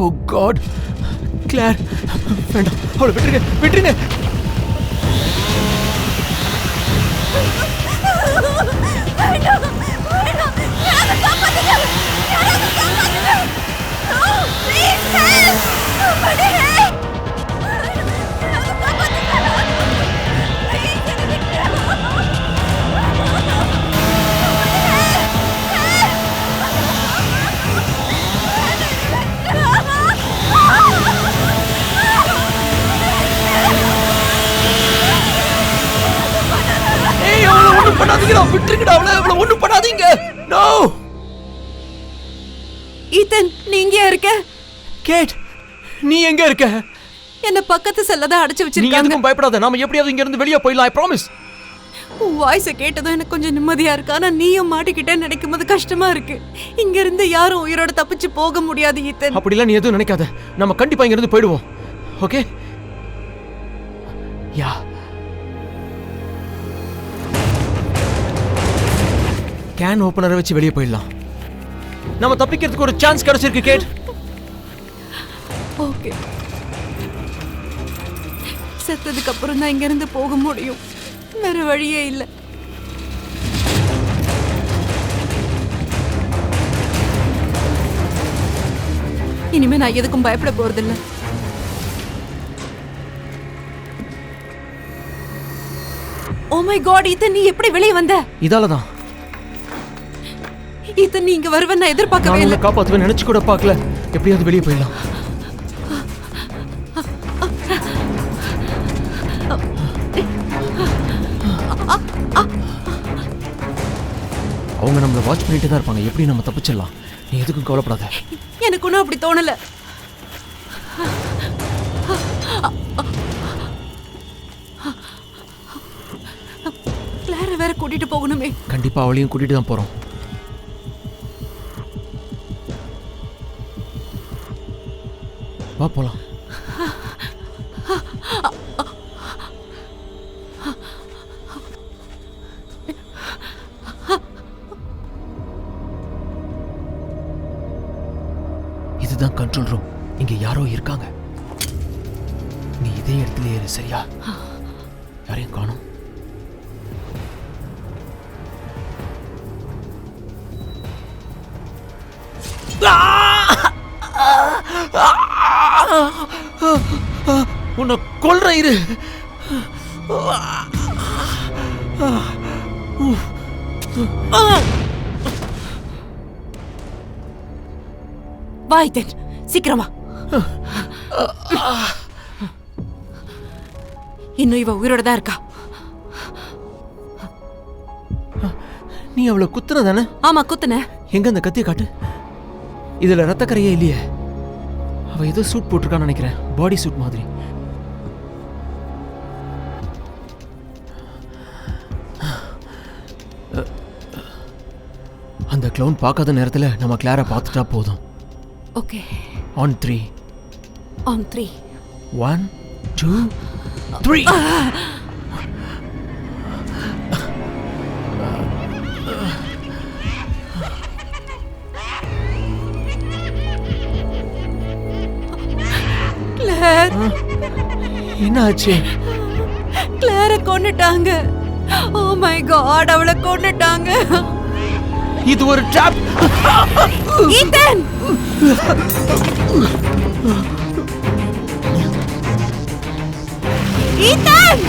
ஓ காட், கிளார், வேண்டாம், அவளை விட்டுருங்க, விட்டுருங்க. விட்டுருங்கடா, அவளை ஒண்ணும் பண்ணாதீங்க. நோ. ஈத்தன், நீ இங்கே இருக்க? கேட், நீ எங்க இருக்க? என்ன பக்கத்து செல்ல தான் அடைச்சு நீ வச்சிருக்காங்க. எதுக்கும் பயப்படாத, நாம எப்படியாவது இங்க இருந்து வெளியே போயிடலாம். I promise. உன் வாய்ஸை கேட்டதும் எனக்கு கொஞ்சம் நிம்மதியா இருக்கு. ஆனா நீயும் மாட்டிக்கிட்டேன்னு நினைக்கும் போது கஷ்டமா இருக்கு. இங்க இருந்து யாரும் உயிரோட தப்பிச்சு போக முடியாது ஈத்தன். அப்படிலாம் நீ எதுவும் நினைக்காத, நம்ம கண்டிப்பா இங்க இருந்து போயிடுவோம். ஓகே? யா. கேன் ஓபனரை வச்சு வெளியே போயிடலாம். நம்ம தப்பிக்கிறதுக்கு ஒரு சான்ஸ் கிடைச்சிருக்கு கேட். ஓகே. செத்ததுக்கு அப்புறம் தான் இங்க இருந்து போக முடியும். வேற வழியே இல்லை. இனிமே நான் எதுக்கும் பயப்பட போறதில்லை. ஓ மை காட், ஈத்தன், நீ எப்படி வெளியே வந்த? இதாலதான். ஈத்தன், நீ இங்க வருவேன்னு நான் எதிர்பார்க்கவே இல்லை. நான் காப்பாத்துவேன் நினைச்சு கூட பார்க்கல. எப்படியாவது வெளியே போயிடலாம். அவங்க நம்மளை வாட்ச் பண்ணிட்டே தான் இருப்பாங்க. எப்படி நம்ம தப்பிச்சிடலாம். நீ எதுக்கும் கவலைப்படாத. எனக்கு ஒன்றும் அப்படி தோணல. கிளார வேற கூட்டிட்டு போகணுமே. கண்டிப்பா அவளையும் கூட்டிட்டு தான் போறோம். வா போலாம். இதுதான் கண்ட்ரோல் ரூம். இங்க யாரோ இருக்காங்க. நீ இதே இடத்துல ஏறு, சரியா? யாரையும் காணோம். உன்னை கொல்ற இரு. வாய்த்தன், சீக்கிரமா. இன்னும் இவ உயிரோட தான் இருக்கா. நீ அவளை குத்துன தானே? ஆமா, குத்துன. எங்க அந்த கத்தியை காட்டு. இதுல ரத்தக்கரையே இல்லையே. அவ ஏதோ சூட் போட்டிருக்கான்னு நினைக்கிறேன். பாடி சூட் மாதிரி. அந்த க்ளவுன் பார்க்காத நேரத்துல நம்ம கிளாரை பார்த்துட்டா போதும். ஓகே. ஆன் 3. ஆன் 3. 1 2 3. கிளார், என்ன ஆச்சு? கிளாரை கொன்னுட்டாங்க. ஓ மை காட், அவளை கொன்னுட்டாங்க. இது ஒரு ட்ராப். Ethan, Ethan.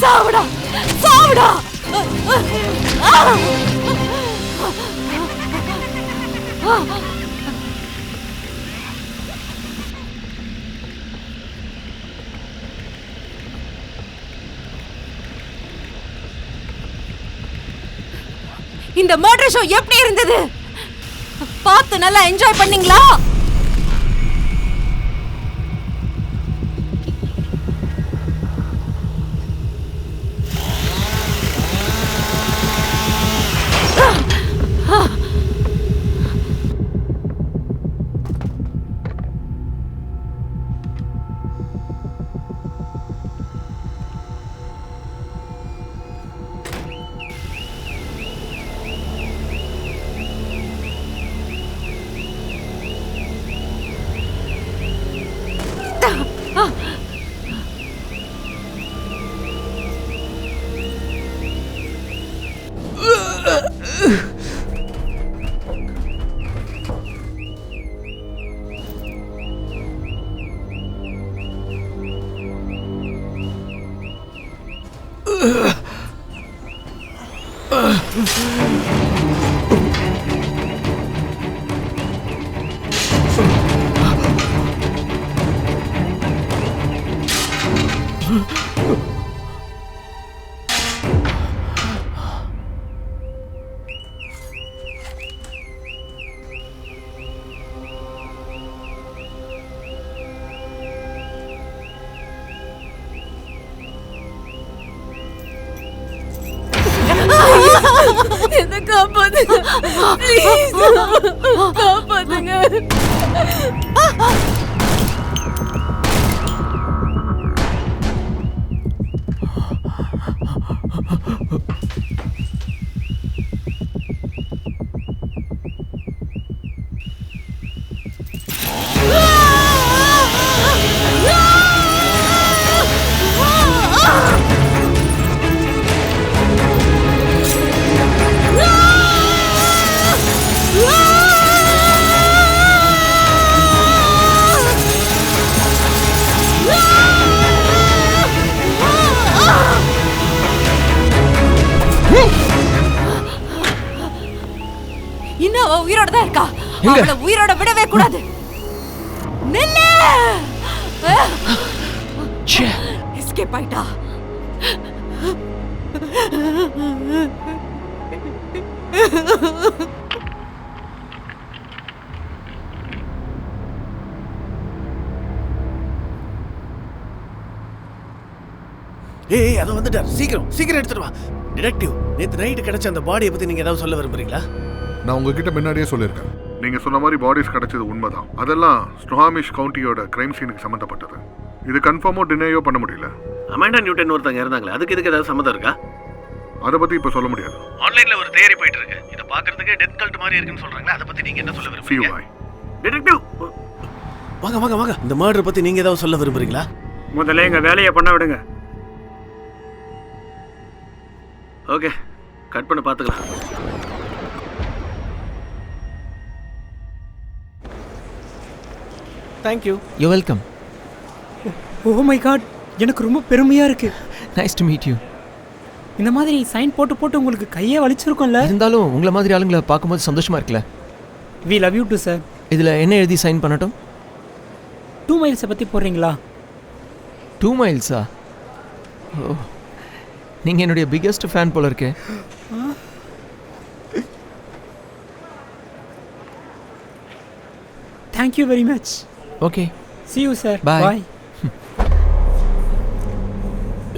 சாவுடா சாவுடா. இந்த மர்டர் ஷோ எப்படி இருந்தது? பார்த்து நல்லா என்ஜாய் பண்ணீங்களா? என்ன காப்பாத்துங்க ப்ளீஸ், காப்பாத்துங்க. இன்னும் அவ உயிரோட தான் இருக்கா. அவளை உயிரோட விடவே கூடாது. நில்லு. எஸ்கேப் ஆயிட்டா. ஏய் அது வந்துட்டார். சீக்கிரம் சீக்கிரம் எடுத்துட்டு வா. டிடெக்டிவ், நேத்து நைட்டு கிடைச்ச அந்த பாடியை பத்தி நீங்க ஏதாவது சொல்ல விரும்புறீங்களா? நான் உங்ககிட்ட முன்னாடியே சொல்லியிருக்கேன். நீங்க சொன்ன மாதிரி பாடிஸ் கிடைச்சது உண்மைதான். அதெல்லாம் ஸ்னோஹாமிஷ் கவுண்டியோட கிரைம் சீனுக்கு சம்மந்தப்பட்டது. இது கன்ஃபார்மோ டினையோ பண்ண முடியல. அமாண்டா நியூட்டன் ஒருத்தங்க இருந்தாங்களே, அதுக்கு இதுக்கு ஏதாவது சம்மந்தம் இருக்கா? அதை பத்தி இப்ப சொல்ல முடியாது. ஆன்லைன்ல ஒரு தியரி போயிட்டு இருக்கு. இத பாக்குறதுக்கு டெத் கல்ட் மாதிரி இருக்குன்னு சொல்றாங்க. அத பத்தி நீங்க என்ன சொல்ல விரும்புறீங்க? டிடெக்டிவ், வாங்க வாங்க வாங்க. இந்த மர்டர் பத்தி நீங்க ஏதாவது சொல்ல விரும்புறீங்களா? முதல்ல எங்க வேலையை பண்ண விடுங்க. ஓகே, கட் பண்ண பாத்துக்கலாம். Thank you. You're welcome. Oh my god, எனக்கு ரொம்ப பெருமையா இருக்கு. Nice to meet you. இந்த மாதிரி சைன் போட்டு போட்டு உங்களுக்கு கையே வலிச்சிருக்கும்ல? இருந்தாலும் உங்களை மாதிரி ஆளுங்களை பார்க்கும்போது சந்தோஷமா இருக்குல்ல. We love you too sir. இதில் என்ன எழுதி சைன் பண்ணட்டும்? 2 miles பத்தி போடுறீங்களா? 2 miles-ஆ? ஓ, நீங்கள் என்னுடைய பிக்கெஸ்ட் ஃபேன் போல இருக்கே. Thank you very much. Okay. See you sir. Bye. Bye.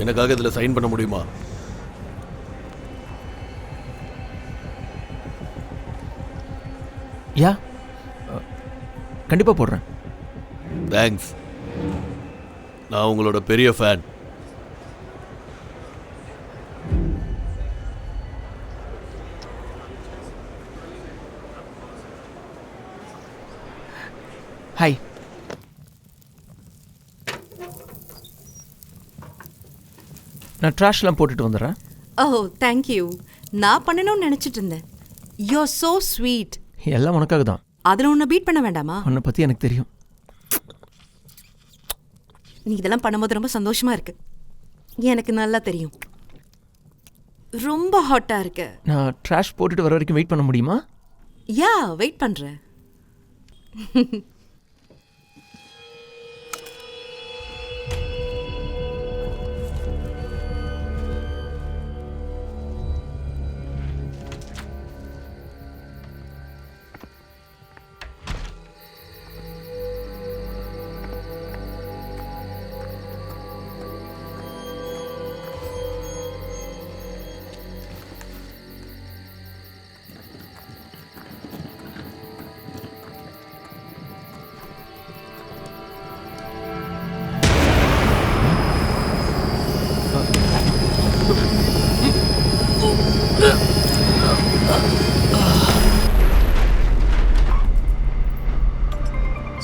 எனக்காக இதில் சைன் பண்ண முடியுமா? யா, கண்டிப்பாக போடுறேன். தேங்க்ஸ். நான் உங்களோட பெரிய ஃபேன். ஹாய். நான் ட்ராஷ்லாம் போட்டுட்டு வந்துடுறேன். Oh thank you. நான் பண்ணணும்னு நினச்சிட்டு இருந்தேன். You are so sweet. எல்லாம் உனக்காக தான். அதில் உன்னை பீட் பண்ண வேண்டாமா? உன்னை பற்றி எனக்கு தெரியும். நீ இதெல்லாம் பண்ணும்போது ரொம்ப சந்தோஷமா இருக்கு. எனக்கு நல்லா தெரியும். ரொம்ப ஹாட்டாக இருக்கு. நான் ட்ராஷ் போட்டுட்டு வர வரைக்கும் வெயிட் பண்ண முடியுமா? யா, வெயிட் பண்ணுறேன்.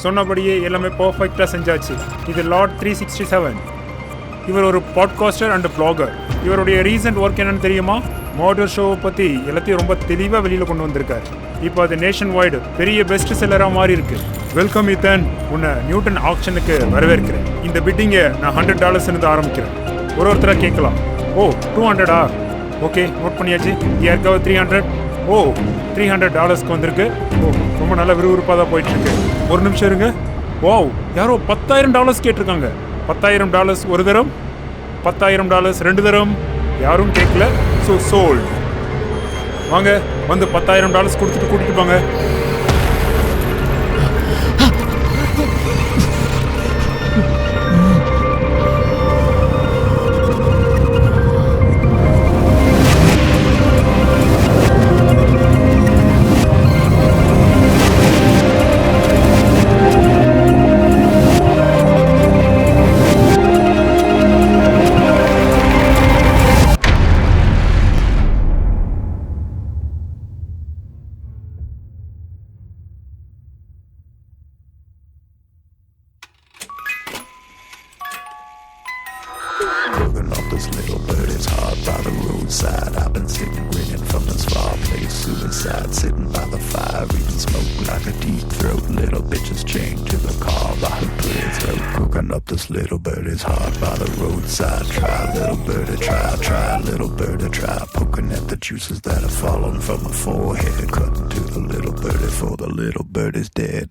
சொன்னபடியே எல்லாமே பர்ஃபெக்டாக செஞ்சாச்சு. இது லார்ட் 367. இவர் ஒரு பாட்காஸ்டர் அண்ட் பிளாகர். இவருடைய ரீசன்ட் ஒர்க் என்னன்னு தெரியுமா? மர்டர் ஷோவை பற்றி எல்லாத்தையும் ரொம்ப தெளிவாக வெளியில் கொண்டு வந்திருக்காரு. இப்போ அது நேஷன் வைடு பெரிய பெஸ்ட் செல்லராக மாறி இருக்கு. Welcome Ethan. உன்னை நியூட்டன் ஆக்ஷனுக்கு வரவேற்கிறேன். இந்த பிட்டிங்கை நான் $100 இருந்து ஆரம்பிக்கிறேன். ஒருத்தராக கேட்கலாம். ஓ, 200? ஓகே, நோட் பண்ணியாச்சு. யாருக்காவது 300? ஓ, $300 வந்திருக்கு. ஓ, ரொம்ப நல்லா விறுவிறுப்பாக தான் போயிட்டுருக்கு. ஒரு நிமிஷம் இருங்க. ஓ, யாரோ $10,000 கேட்டிருக்காங்க. $10,000 ஒரு தரம், $10,000 2 தரம். யாரும் கேட்கல. So sold. வாங்க, வந்து $10,000 கொடுத்துட்டு கூட்டிட்டு போங்க. Cooking up this little bird is hard by the roadside. I've been sitting grinning from this fireplace. Suicide, sitting by the fire, eating smoke like a deep throat. Little bitches chained to the car by her clear throat. Cooking up this little bird is hard by the roadside. Try, little birdie, try, try, little birdie, try. Poking at the juices that have fallen from her forehead. Cutting to the little birdie, for the little bird is dead.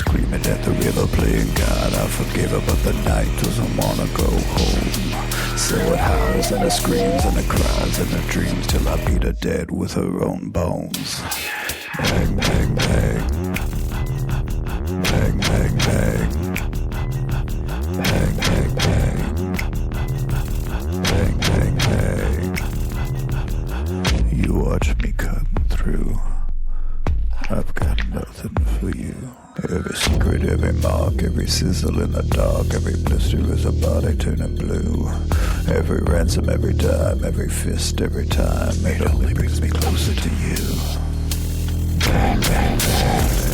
Screaming at the river, playing God, I forgive her, but the night doesn't wanna go home. So it howls and it screams and it cries and it dreams till I beat her dead with her own bones. Bang, bang, bang. Bang, bang, bang. Bang, bang, bang. Bang, bang, bang. You watch me cut through. I've got nothing for you. Every secret, every mark, every sizzle in the dark, every blister is a body turning blue. Every ransom, every dime, every fist, every time, it only brings me closer to you. Bang, bang, bang.